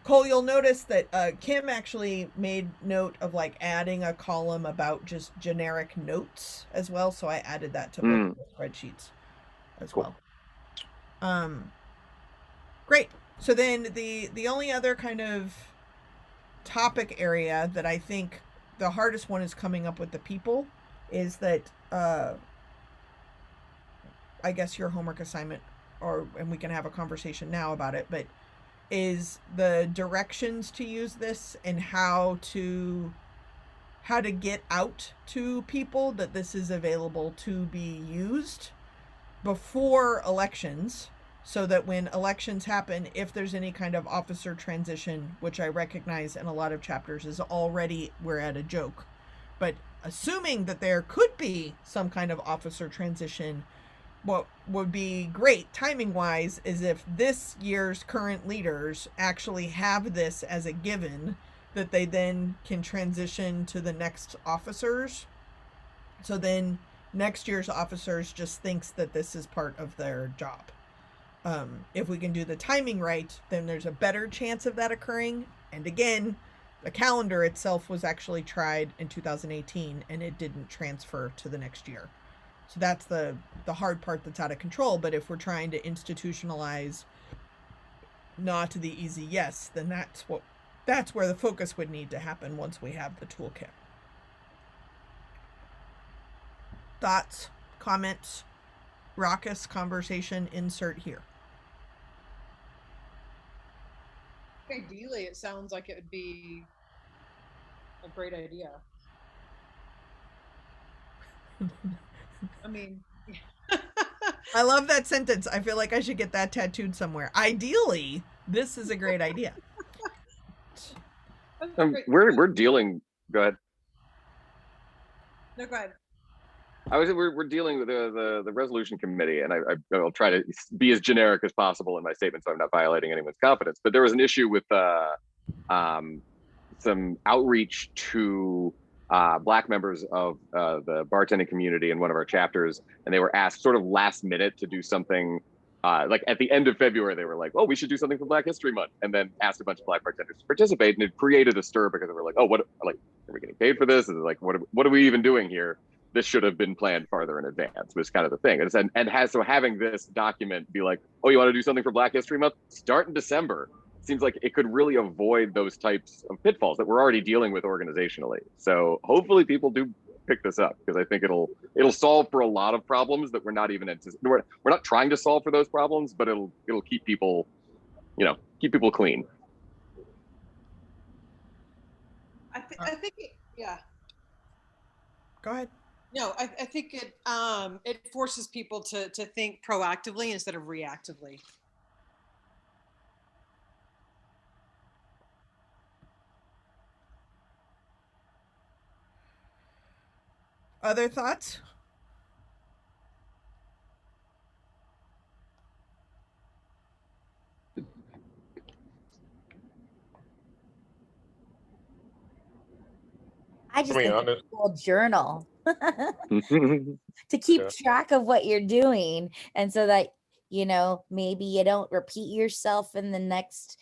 Speaker 1: Cole, you'll notice that Kim actually made note of like adding a column about just generic notes as well, so I added that to both the spreadsheets as
Speaker 6: Cool.
Speaker 1: well. Great. So then the only other kind of topic area that I think the hardest one is coming up with the people is that I guess your homework assignment, and we can have a conversation now about it, but is the directions to use this and how to get out to people that this is available to be used before elections, so that when elections happen, if there's any kind of officer transition, which I recognize in a lot of chapters is already, we're at a joke, but assuming that there could be some kind of officer transition, what would be great timing wise is if this year's current leaders actually have this as a given, that they then can transition to the next officers. So then next year's officers just thinks that this is part of their job. If we can do the timing right, then there's a better chance of that occurring. And again, the calendar itself was actually tried in 2018 and it didn't transfer to the next year. So that's the hard part that's out of control. But if we're trying to institutionalize not the easy yes, then that's where the focus would need to happen once we have the toolkit. Thoughts, comments, raucous conversation, insert here.
Speaker 4: Ideally, it sounds like it would be a great idea. I mean,
Speaker 1: I love that sentence. I feel like I should get that tattooed somewhere. Ideally, this is a great idea.
Speaker 6: We're dealing. Go ahead.
Speaker 4: No, go ahead.
Speaker 6: We're dealing with the resolution committee, and I'll try to be as generic as possible in my statement, so I'm not violating anyone's confidence. But there was an issue with some outreach to Black members of the bartending community in one of our chapters, and they were asked sort of last minute to do something. Like at the end of February, they were like, "Oh, we should do something for Black History Month," and then asked a bunch of Black bartenders to participate, and it created a stir because they were like, "Oh, what? Like, are we getting paid for this? And like, what are we even doing here? This should have been planned farther in advance," was kind of the thing. So having this document be like, "Oh, you want to do something for Black History Month? Start in December." Seems like it could really avoid those types of pitfalls that we're already dealing with organizationally. So hopefully people do pick this up, because I think it'll solve for a lot of problems that we're not even anticipating. We're not trying to solve for those problems, but it'll keep people, keep people clean.
Speaker 4: I think yeah.
Speaker 1: Go ahead.
Speaker 4: No, I think it forces people to think proactively instead of reactively.
Speaker 1: Other thoughts?
Speaker 3: I just
Speaker 5: be
Speaker 3: think it's
Speaker 5: honest,
Speaker 3: a cool journal to keep
Speaker 5: yeah.
Speaker 3: track of what you're doing. And so that, maybe you don't repeat yourself in the next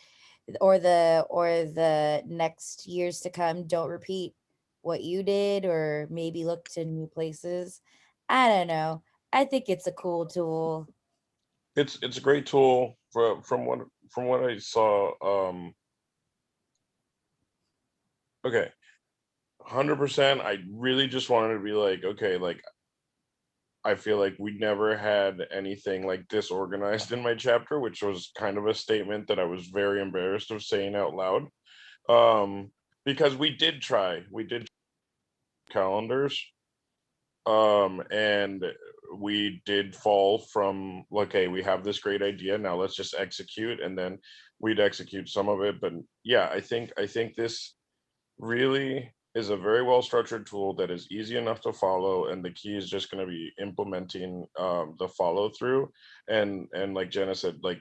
Speaker 3: or the next years to come. Don't repeat what you did, or maybe look to new places. I don't know. I think it's a cool tool.
Speaker 5: It's a great tool from what I saw. Okay, 100%. I really just wanted to be like, okay, like I feel like we never had anything like disorganized in my chapter, which was kind of a statement that I was very embarrassed of saying out loud. Because we did calendars, and we did fall from, okay, we have this great idea, now let's just execute, and then we'd execute some of it. But yeah, I think this really is a very well structured tool that is easy enough to follow, and the key is just going to be implementing the follow through. And like Jenna said, like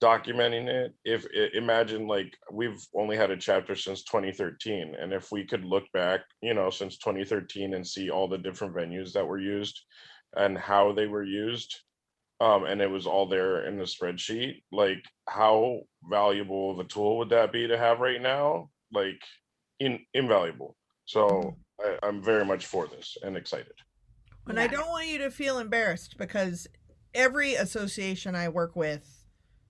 Speaker 5: documenting it. Imagine, like, we've only had a chapter since 2013, and if we could look back, since 2013, and see all the different venues that were used and how they were used, and it was all there in the spreadsheet, like, how valuable of a tool would that be to have right now? Like, invaluable. So I'm very much for this and excited.
Speaker 1: And I don't want you to feel embarrassed, because every association I work with,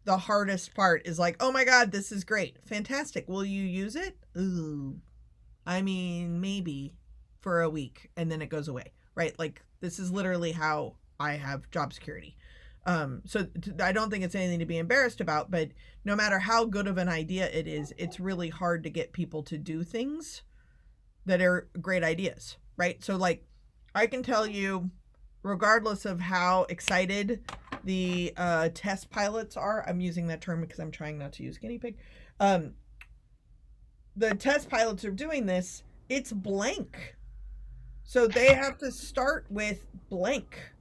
Speaker 1: the hardest part is like, oh my God, this is great. Fantastic. Will you use it? Ooh. I mean, maybe for a week and then it goes away, right? Like, this is literally how I have job security. So I don't think it's anything to be embarrassed about, but no matter how good of an idea it is, it's really hard to get people to do things that are great ideas, right? So, like, I can tell you, regardless of how excited the test pilots are, I'm using that term because I'm trying not to use guinea pig. Um, the test pilots are doing this, it's blank. So they have to start with blank.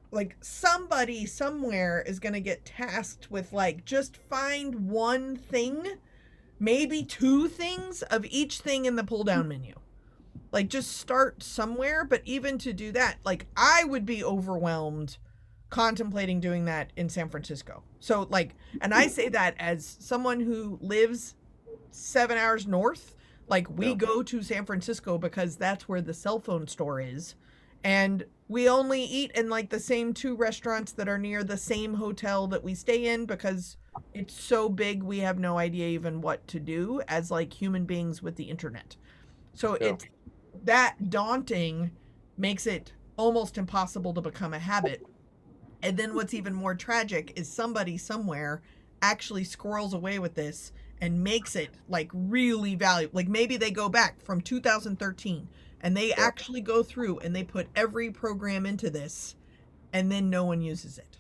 Speaker 1: Like, somebody somewhere is going to get tasked with, like, just find one thing, maybe two things of each thing in the pull down menu. Like, just start somewhere. But even to do that, like, I would be overwhelmed contemplating doing that in San Francisco. So, like, and I say that as someone who lives 7 hours north. Like, we go to San Francisco because that's where the cell phone store is. And we only eat in, like, the same two restaurants that are near the same hotel that we stay in, because it's so big we have no idea even what to do as, like, human beings with the internet. So it's that daunting, makes it almost impossible to become a habit. And then what's even more tragic is somebody somewhere actually squirrels away with this and makes it, like, really valuable. Like, maybe they go back from 2013 and they actually go through and they put every program into this, and then no one uses it,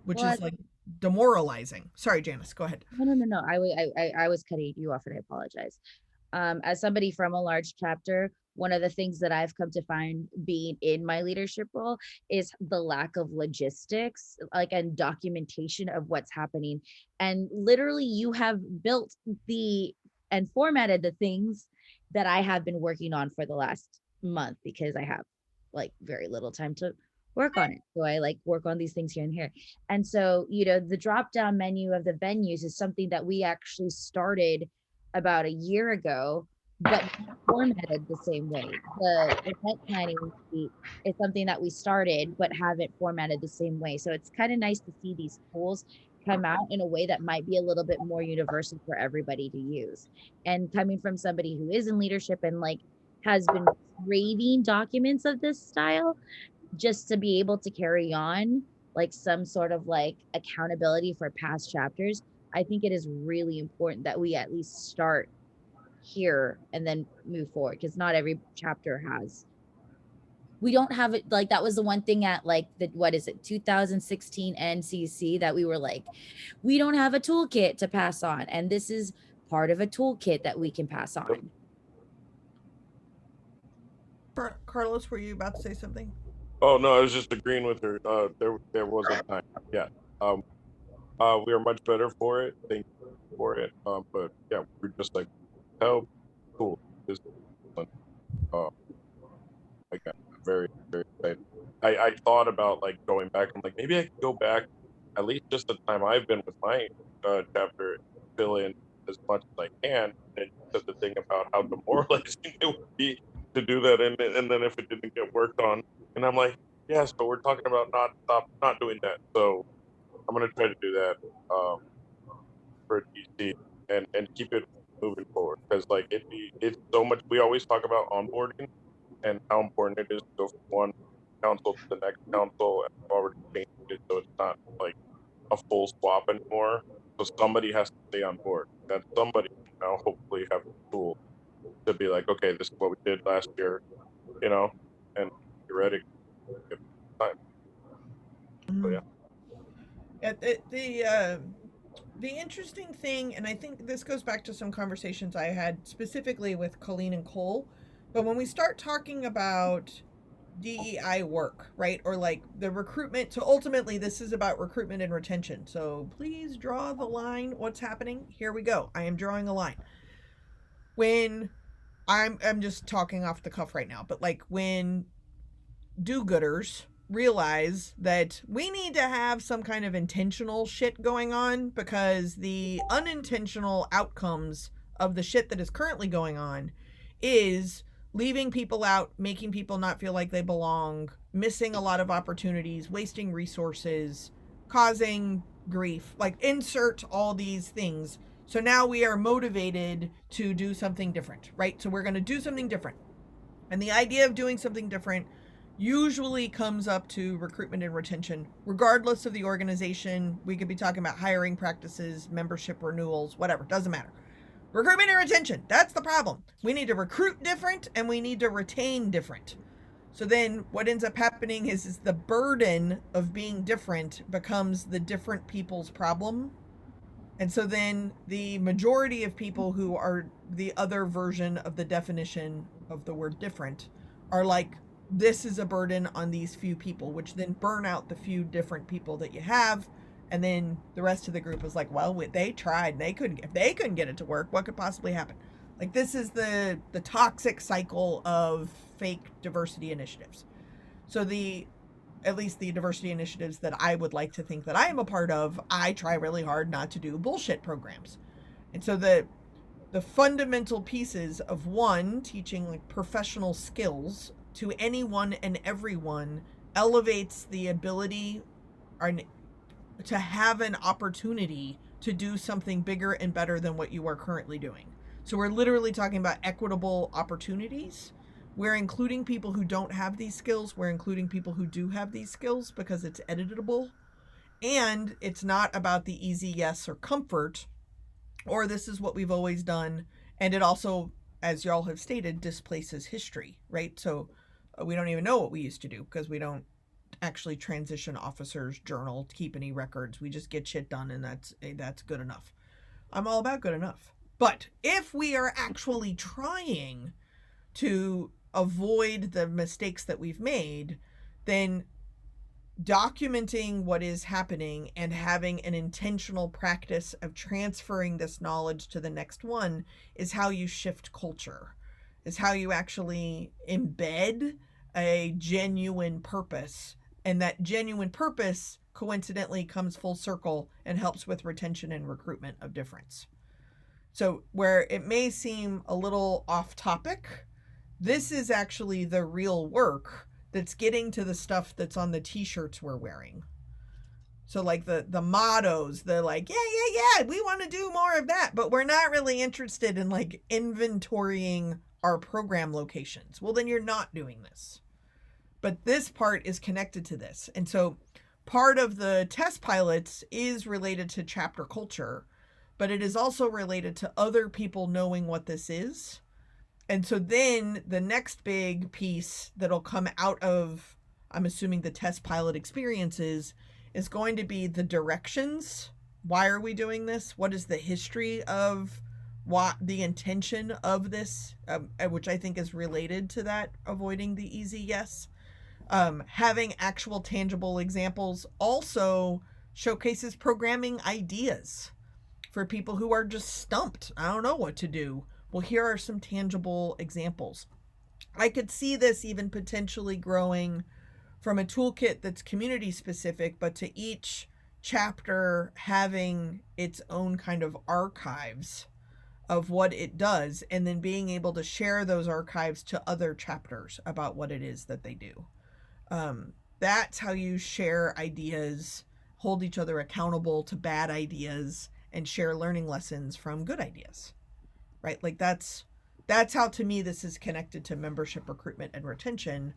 Speaker 1: which is, like, demoralizing. Sorry, Janice, go ahead.
Speaker 3: No. I was cutting you off, and I apologize. As somebody from a large chapter, one of the things that I've come to find being in my leadership role is the lack of logistics, like, and documentation of what's happening. And literally, you have built and formatted the things that I have been working on for the last month, because I have, like, very little time to work on it. So I, like, work on these things here and here. And so, the drop down menu of the venues is something that we actually started about a year ago, but not formatted the same way. The event planning sheet is something that we started but haven't formatted the same way. So it's kind of nice to see these tools come out in a way that might be a little bit more universal for everybody to use. And coming from somebody who is in leadership and, like, has been craving documents of this style, just to be able to carry on, like, some sort of, like, accountability for past chapters, I think it is really important that we at least start here and then move forward, because not every chapter has we don't have it. Like, that was the one thing at like the, what is it, 2016 NCC, that we were like, we don't have a toolkit to pass on, and this is part of a toolkit that we can pass on.
Speaker 1: Carlos, were you about to say something?
Speaker 5: Oh no, I was just agreeing with her. There was a time. Yeah. We are much better for it. Thank you for it. But yeah, we're just like, help, cool. This like I'm very, very excited. I thought about like going back. I'm like, maybe I could go back at least just the time I've been with my chapter, fill in as much as I can. And said the thing about how demoralizing it would be to do that, and then if it didn't get worked on, and I'm like, yes, but we're talking about not doing that. So I'm gonna try to do that for DC and keep it moving forward, because like it's so much. We always talk about onboarding and how important it is to go from one council to the next council, and we've already changed it so it's not like a full swap anymore. So somebody has to stay on board. That somebody now hopefully have the tool to be like, okay, this is what we did last year, and you're ready. Time. So yeah.
Speaker 1: The interesting thing, and I think this goes back to some conversations I had specifically with Colleen and Cole, but when we start talking about DEI work, right? Or like the recruitment. So ultimately, this is about recruitment and retention. So please draw the line. What's happening? Here we go. I am drawing a line. When I'm just talking off the cuff right now, but like when do-gooders realize that we need to have some kind of intentional shit going on, because the unintentional outcomes of the shit that is currently going on is leaving people out, making people not feel like they belong, missing a lot of opportunities, wasting resources, causing grief, like insert all these things. So now we are motivated to do something different, right? So we're going to do something different. And the idea of doing something different usually comes up to recruitment and retention, regardless of the organization. We could be talking about hiring practices, membership renewals, whatever, doesn't matter. Recruitment and retention, that's the problem. We need to recruit different and we need to retain different. So then what ends up happening is the burden of being different becomes the different people's problem. And so then the majority of people who are the other version of the definition of the word different are like, this is a burden on these few people, which then burn out the few different people that you have. And then the rest of the group is like, well, they tried. If they couldn't get it to work, what could possibly happen? Like, this is the toxic cycle of fake diversity initiatives. So at least the diversity initiatives that I would like to think that I am a part of, I try really hard not to do bullshit programs. And so the fundamental pieces of one, teaching like professional skills to anyone and everyone, elevates the ability to have an opportunity to do something bigger and better than what you are currently doing. So we're literally talking about equitable opportunities. We're including people who don't have these skills. We're including people who do have these skills because it's editable. And it's not about the easy yes or comfort, or this is what we've always done. And it also, as y'all have stated, displaces history, right? So we don't even know what we used to do because we don't actually transition officers' journal to keep any records. We just get shit done, and that's good enough. I'm all about good enough. But if we are actually trying to avoid the mistakes that we've made, then documenting what is happening and having an intentional practice of transferring this knowledge to the next one is how you shift culture, is how you actually embed a genuine purpose. And that genuine purpose coincidentally comes full circle and helps with retention and recruitment of difference. So where it may seem a little off topic, this is actually the real work that's getting to the stuff that's on the t-shirts we're wearing. So like the mottos, the like, yeah, we want to do more of that, but we're not really interested in like inventorying our program locations. Well, then you're not doing this. But this part is connected to this. And so part of the test pilots is related to chapter culture, but it is also related to other people knowing what this is And so then the next big piece that'll come out of, I'm assuming, the test pilot experiences is going to be the directions. Why are we doing this? What is the history of what the intention of this, which I think is related to that, avoiding the easy yes. Having actual tangible examples also showcases programming ideas for people who are just stumped. I don't know what to do. Well, here are some tangible examples. I could see this even potentially growing from a toolkit that's community specific, but to each chapter having its own kind of archives of what it does, and then being able to share those archives to other chapters about what it is that they do. That's how you share ideas, hold each other accountable to bad ideas, and share learning lessons from good ideas, right? Like that's how, to me, this is connected to membership recruitment and retention.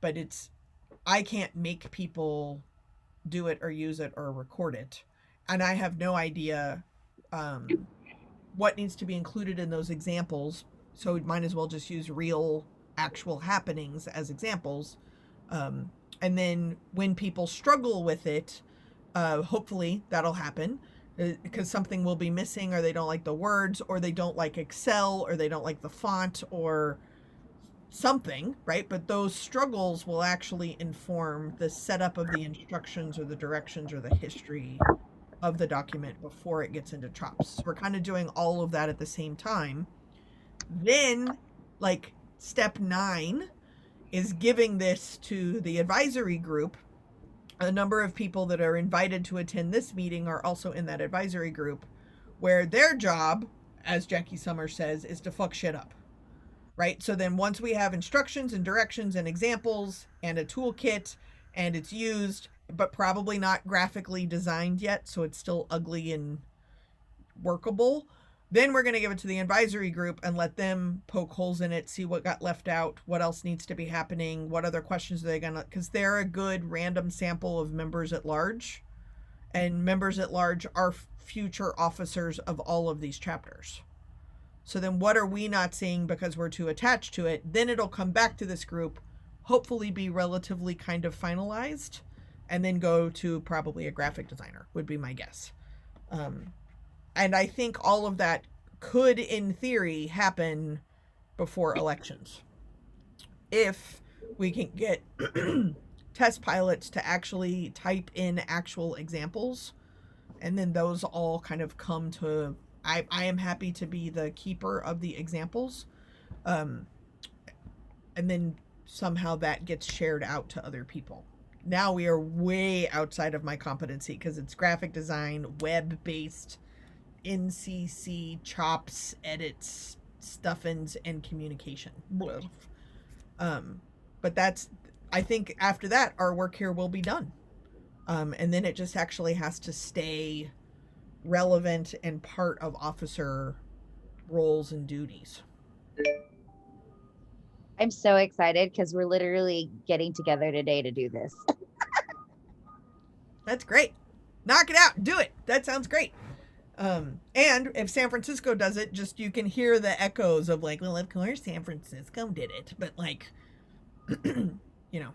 Speaker 1: But I can't make people do it or use it or record it, and I have no idea what needs to be included in those examples, so we might as well just use real actual happenings as examples. And then when people struggle with it, hopefully that'll happen, because something will be missing, or they don't like the words, or they don't like Excel, or they don't like the font, or something, right? But those struggles will actually inform the setup of the instructions or the directions or the history of the document before it gets into chops. So we're kind of doing all of that at the same time. Then, like, step 9 is giving this to the advisory group. A number of people that are invited to attend this meeting are also in that advisory group, where their job, as Jackie Summers says, is to fuck shit up, right? So then once we have instructions and directions and examples and a toolkit, and it's used, but probably not graphically designed yet, so it's still ugly and workable, then we're going to give it to the advisory group and let them poke holes in it, see what got left out, what else needs to be happening, what other questions are they going to, because they're a good random sample of members at large, and members at large are future officers of all of these chapters. So then what are we not seeing because we're too attached to it? Then it'll come back to this group, hopefully be relatively kind of finalized, and then go to probably a graphic designer, would be my guess. And I think all of that could, in theory, happen before elections, if we can get test pilots to actually type in actual examples, and then those all kind of come to, I am happy to be the keeper of the examples, and then somehow that gets shared out to other people. Now we are way outside of my competency, because it's graphic design, web-based, NCC, chops, edits, stuffins, and communication. But that's, I think after that, our work here will be done. And then it just actually has to stay relevant and part of officer roles and duties.
Speaker 3: I'm so excited because we're literally getting together today to do this.
Speaker 1: That's great. Knock it out. Do it. That sounds great. And if San Francisco does it, just, you can hear the echoes of like, well, of course San Francisco did it, but like, you know,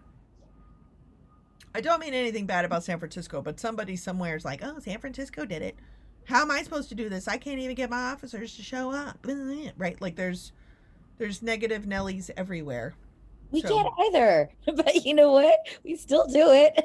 Speaker 1: I don't mean anything bad about San Francisco, but somebody somewhere is like, oh, San Francisco did it. How am I supposed to do this? I can't even get my officers to show up, right? Like there's negative Nellies everywhere.
Speaker 3: We can't either, but you know what? We still do it.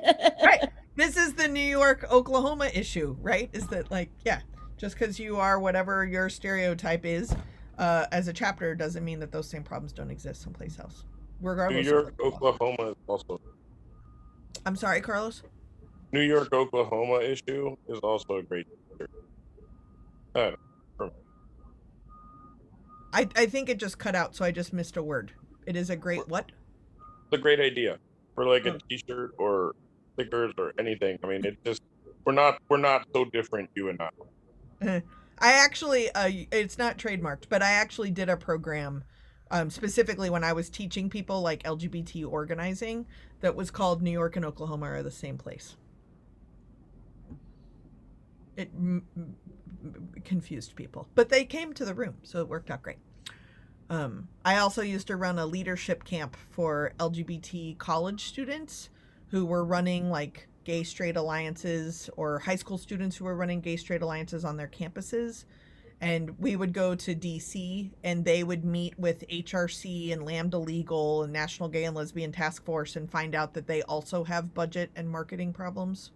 Speaker 1: Right. This is the New York, Oklahoma issue, right? Is that like, yeah, just because you are whatever your stereotype is, as a chapter, doesn't mean that those same problems don't exist someplace else. Regardless.
Speaker 5: New York, Oklahoma is also.
Speaker 1: I'm sorry, Carlos?
Speaker 5: New York, Oklahoma issue is also a great.
Speaker 1: I think it just cut out, so I just missed a word. It is a great what?
Speaker 5: It's a great idea for like a T-shirt or stickers or anything. I mean, it just, we're not so different, you and I.
Speaker 1: I actually, it's not trademarked, but I actually did a program, specifically when I was teaching people like LGBT organizing, that was called New York and Oklahoma are the same place. It confused people, but they came to the room, so it worked out great. I also used to run a leadership camp for LGBT college students who were running like gay straight alliances, or high school students who were running gay straight alliances on their campuses. And we would go to DC and they would meet with HRC and Lambda Legal and National Gay and Lesbian Task Force and find out that they also have budget and marketing problems.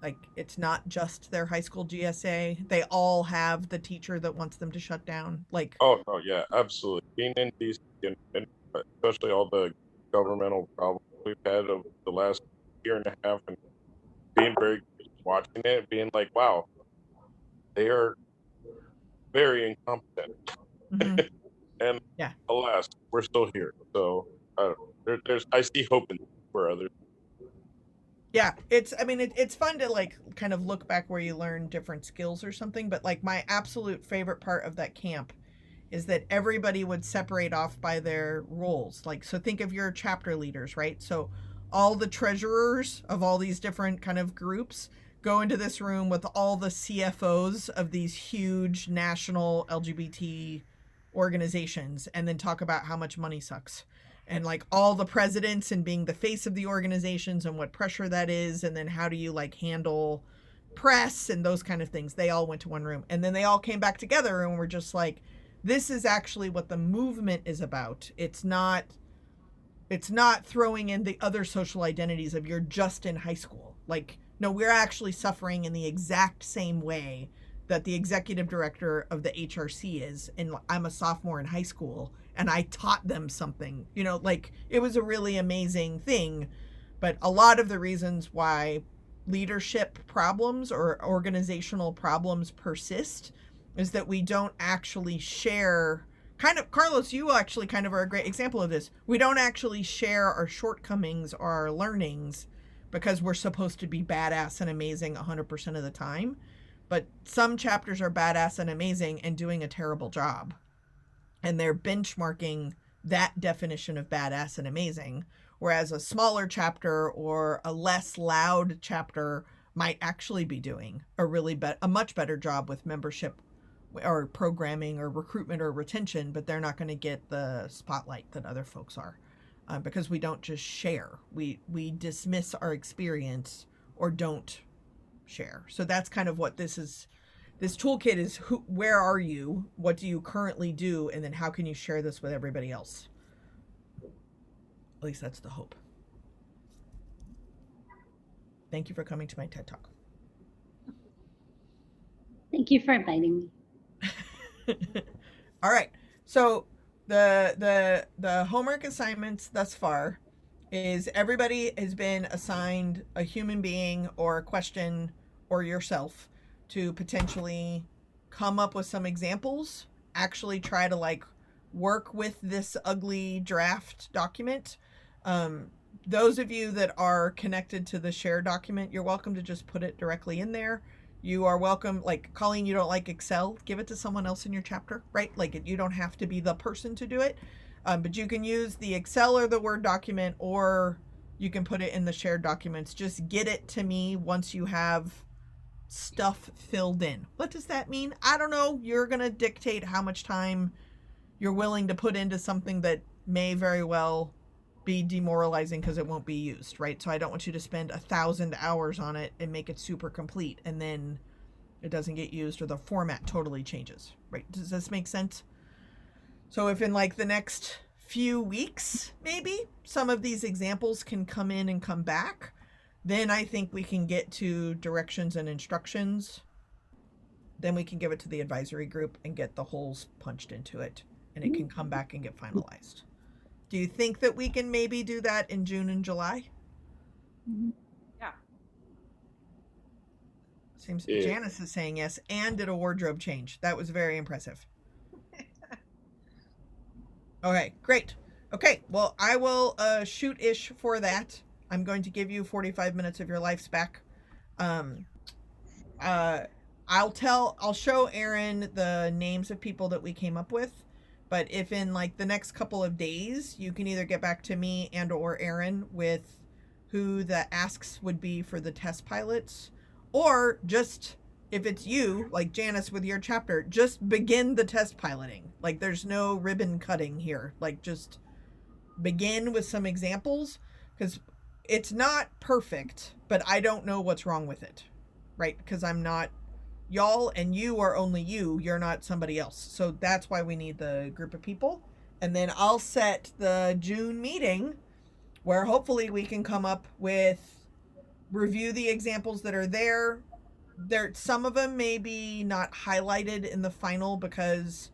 Speaker 1: Like, it's not just their high school GSA. They all have the teacher that wants them to shut down. Like,
Speaker 5: Oh no, yeah, absolutely. Being in DC and especially all the governmental problems we've had of the last year and a half, and being very watching it, being like, wow, they are very incompetent,
Speaker 1: mhm.
Speaker 5: and
Speaker 1: Yeah.
Speaker 5: alas, we're still here. So there's I see hope in for others.
Speaker 1: Yeah, it's fun to like kind of look back where you learn different skills or something, but like my absolute favorite part of that camp is that everybody would separate off by their roles. Like, so think of your chapter leaders, right? So all the treasurers of all these different kind of groups go into this room with all the CFOs of these huge national LGBT organizations and then talk about how much money sucks. And like all the presidents and being the face of the organizations and what pressure that is, and then how do you like handle press and those kind of things. They all went to one room and then they all came back together and were just like, this is actually what the movement is about. It's not throwing in the other social identities of you're just in high school. Like, no, we're actually suffering in the exact same way that the executive director of the HRC is, and I'm a sophomore in high school and I taught them something. You know, like, it was a really amazing thing. But a lot of the reasons why leadership problems or organizational problems persist is that we don't actually share. Kind of, Carlos, you actually kind of are a great example of this. We don't actually share our shortcomings or our learnings because we're supposed to be badass and amazing 100% of the time. But some chapters are badass and amazing and doing a terrible job. And they're benchmarking that definition of badass and amazing. Whereas a smaller chapter or a less loud chapter might actually be doing a much better job with membership or programming or recruitment or retention, but they're not going to get the spotlight that other folks are, because we don't just share. We dismiss our experience or don't share. So that's kind of what this is. This toolkit is where are you? What do you currently do? And then how can you share this with everybody else? At least that's the hope. Thank you for coming to my TED Talk.
Speaker 2: Thank you for inviting me.
Speaker 1: All right. So the homework assignments thus far is everybody has been assigned a human being or a question or yourself to potentially come up with some examples, actually try to like work with this ugly draft document. Those of you that are connected to the share document, you're welcome to just put it directly in there. You are welcome, like Colleen, you don't like Excel, give it to someone else in your chapter, right? Like you don't have to be the person to do it, but you can use the Excel or the Word document, or you can put it in the shared documents. Just get it to me once you have stuff filled in. What does that mean? I don't know. You're going to dictate how much time you're willing to put into something that may very well be demoralizing because it won't be used, right? So I don't want you to spend 1,000 hours on it and make it super complete and then it doesn't get used or the format totally changes, right? Does this make sense? So if in like the next few weeks, maybe some of these examples can come in and come back, then I think we can get to directions and instructions. Then we can give it to the advisory group and get the holes punched into it, and it can come back and get finalized. Do you think that we can maybe do that in June and July?
Speaker 4: Yeah.
Speaker 1: Seems
Speaker 5: Yeah.
Speaker 1: Janice is saying yes, and did a wardrobe change. That was very impressive. Okay, great. Okay, well, I will shoot-ish for that. I'm going to give you 45 minutes of your lives back. I'll show Aaron the names of people that we came up with. But if in like the next couple of days, you can either get back to me and or Aaron with who the asks would be for the test pilots, or just if it's you, like Janice with your chapter, just begin the test piloting. Like there's no ribbon cutting here. Like just begin with some examples, because it's not perfect, but I don't know what's wrong with it, right? Because I'm not y'all, and you are only you. You're not somebody else. So that's why we need the group of people. And then I'll set the June meeting where hopefully we can come up with, review the examples that are there. Some of them may be not highlighted in the final because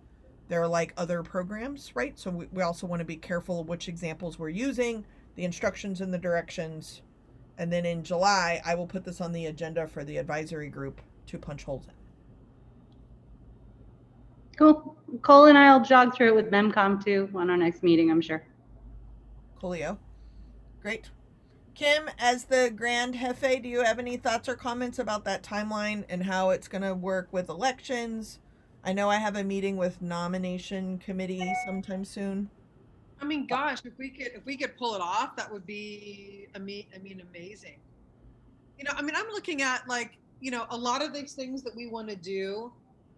Speaker 1: they're like other programs, right? So we also want to be careful of which examples we're using, the instructions and the directions. And then in July, I will put this on the agenda for the advisory group to punch holes in.
Speaker 2: Cool. Cole and I will jog through it with MEMCOM too on our next meeting, I'm sure.
Speaker 1: Coolio. Great. Kim, as the Grand Jefe, do you have any thoughts or comments about that timeline and how it's going to work with elections? I know I have a meeting with nomination committee sometime soon.
Speaker 4: I mean, gosh, if we could pull it off, that would be amazing. You know, I mean, I'm looking at like, you know, a lot of these things that we want to do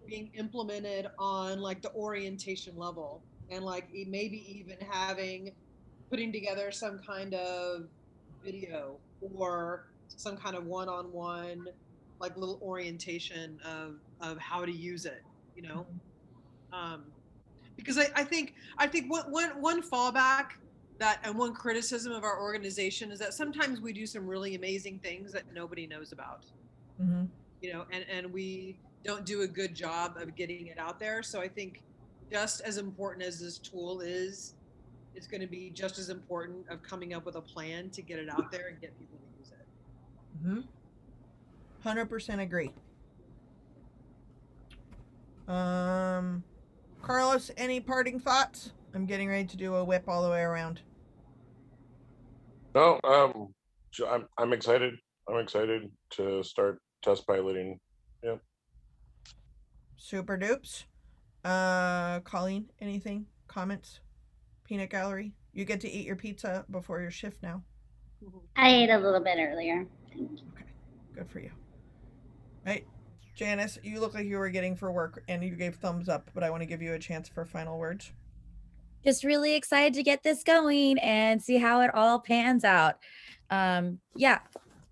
Speaker 4: being implemented on like the orientation level, and like maybe even putting together some kind of video or some kind of one-on-one like little orientation of how to use it, you know. Because I think one fallback that, and one criticism of our organization is that sometimes we do some really amazing things that nobody knows about.
Speaker 1: Mm-hmm.
Speaker 4: You know, and we don't do a good job of getting it out there. So I think just as important as this tool is, it's going to be just as important of coming up with a plan to get it out there and get people to use it.
Speaker 1: Mm-hmm. 100% agree. Carlos, any parting thoughts? I'm getting ready to do a whip all the way around.
Speaker 5: No, I'm excited. I'm excited to start test piloting. Yeah.
Speaker 1: Super dupes. Colleen, anything? Comments? Peanut Gallery? You get to eat your pizza before your shift now.
Speaker 2: I ate a little bit earlier.
Speaker 1: Okay, good for you. Right, Janice, you look like you were getting for work and you gave thumbs up, but I want to give you a chance for final words.
Speaker 3: Just really excited to get this going and see how it all pans out. Yeah,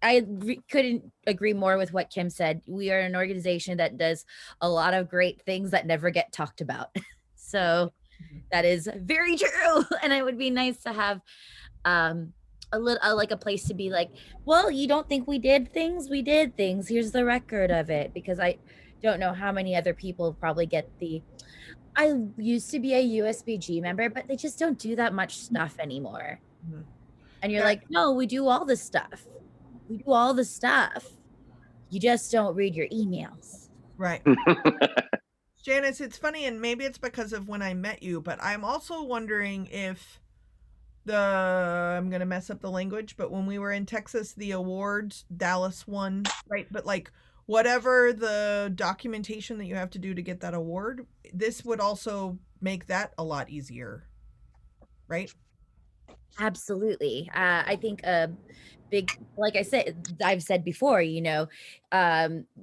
Speaker 3: I couldn't agree more with what Kim said. We are an organization that does a lot of great things that never get talked about. So that is very true. And it would be nice to have a little like a place to be like, well, you don't think we did things? We did things. Here's the record of it. Because I don't know how many other people probably get the, I used to be a USBG member, but they just don't do that much stuff anymore.
Speaker 1: Mm-hmm.
Speaker 3: And you're like, no, we do all the stuff. We do all the stuff. You just don't read your emails.
Speaker 1: Right. Janice, it's funny, and maybe it's because of when I met you, but I'm also wondering if I'm going to mess up the language, but when we were in Texas, the awards, Dallas won, right? But like whatever the documentation that you have to do to get that award, this would also make that a lot easier, right?
Speaker 3: Absolutely. I think a big, like I've said before, you know,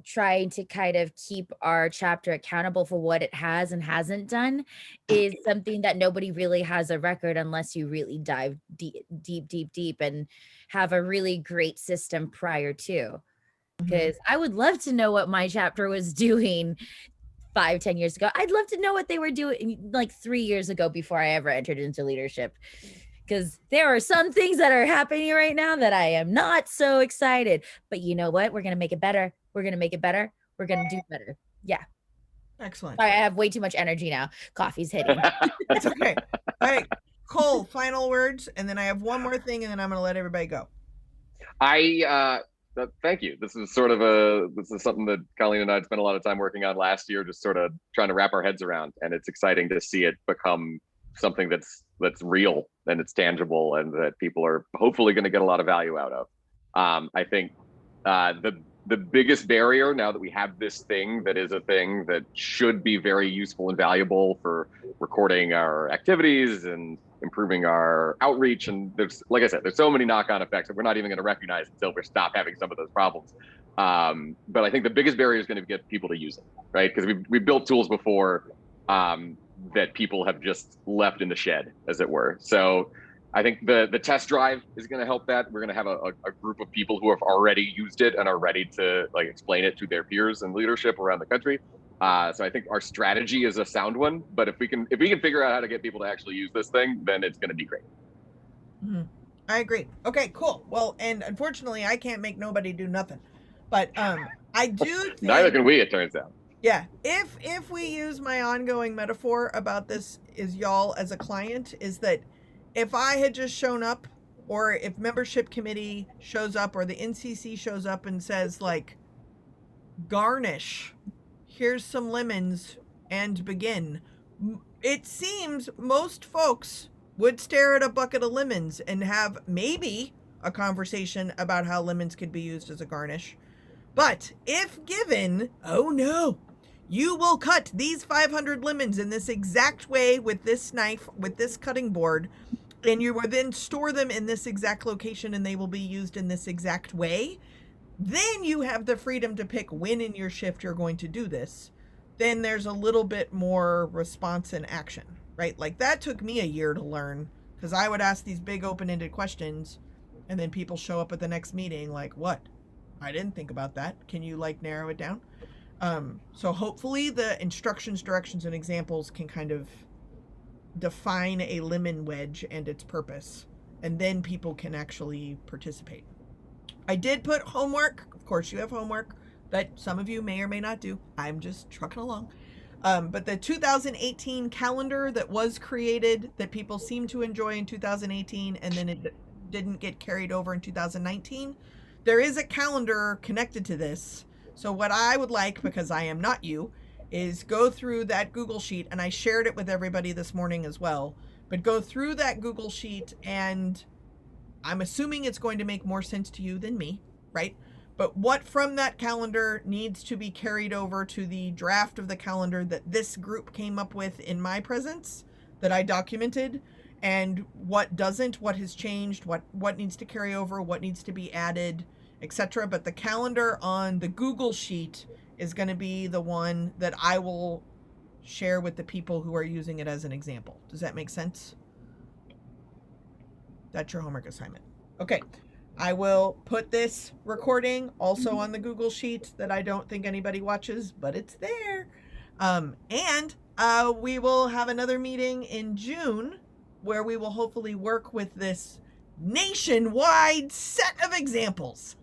Speaker 3: trying to kind of keep our chapter accountable for what it has and hasn't done is something that nobody really has a record unless you really dive deep and have a really great system prior to. Because I would love to know what my chapter was doing 5-10 years ago. I'd love to know what they were doing like 3 years ago before I ever entered into leadership. Because there are some things that are happening right now that I am not so excited. But you know what? We're going to make it better. We're going to make it better. We're going to do better. Yeah.
Speaker 1: Excellent.
Speaker 3: Sorry, I have way too much energy now. Coffee's hitting.
Speaker 1: It's okay. All right. Cole, final words. And then I have one more thing, and then I'm going to let everybody go.
Speaker 6: Thank you. This is something that Colleen and I spent a lot of time working on last year, just sort of trying to wrap our heads around. And it's exciting to see it become something that's real and it's tangible and that people are hopefully going to get a lot of value out of. I think the biggest barrier now that we have this thing that is a thing that should be very useful and valuable for recording our activities and improving our outreach. And there's, like I said, there's so many knock-on effects that we're not even going to recognize until we stop having some of those problems. But I think the biggest barrier is going to get people to use it, right? Because we've built tools before that people have just left in the shed, as it were. So I think the test drive is going to help that. We're going to have a group of people who have already used it and are ready to like explain it to their peers and leadership around the country. So I think our strategy is a sound one, but if we can figure out how to get people to actually use this thing, then it's going to be great.
Speaker 1: Mm-hmm. I agree. Okay, cool. Well, and unfortunately, I can't make nobody do nothing, but I do think,
Speaker 6: neither can we, it turns out.
Speaker 1: Yeah, if we use my ongoing metaphor about this is y'all as a client, is that if I had just shown up, or if membership committee shows up, or the NCC shows up and says like, garnish, here's some lemons and begin, it seems most folks would stare at a bucket of lemons and have maybe a conversation about how lemons could be used as a garnish. But if given, oh no, you will cut these 500 lemons in this exact way with this knife, with this cutting board, and you will then store them in this exact location and they will be used in this exact way, then you have the freedom to pick when in your shift you're going to do this. Then there's a little bit more response and action, right? Like that took me a year to learn, because I would ask these big open-ended questions and then people show up at the next meeting like, what? I didn't think about that. Can you like narrow it down? So hopefully the instructions, directions, and examples can kind of define a lemon wedge and its purpose, and then people can actually participate. I did put homework. Of course, you have homework that some of you may or may not do. I'm just trucking along. But the 2018 calendar that was created that people seemed to enjoy in 2018 and then it didn't get carried over in 2019, there is a calendar connected to this. So what I would like, because I am not you, is go through that Google Sheet, and I shared it with everybody this morning as well, but go through that Google Sheet, and I'm assuming it's going to make more sense to you than me, right? But what from that calendar needs to be carried over to the draft of the calendar that this group came up with in my presence, that I documented, and what doesn't, what has changed, what needs to carry over, what needs to be added, etc. But the calendar on the Google Sheet is going to be the one that I will share with the people who are using it as an example. Does that make sense? That's your homework assignment. Okay. I will put this recording also on the Google Sheet that I don't think anybody watches, but it's there. And we will have another meeting in June where we will hopefully work with this nationwide set of examples.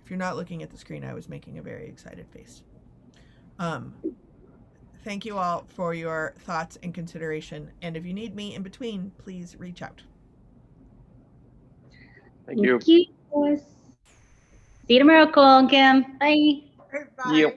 Speaker 1: If you're not looking at the screen, I was making a very excited face. Thank you all for your thoughts and consideration. And if you need me in between, please reach out.
Speaker 6: Thank you.
Speaker 2: See you tomorrow, Cole and Kim. Bye.
Speaker 1: Bye.
Speaker 6: Yep.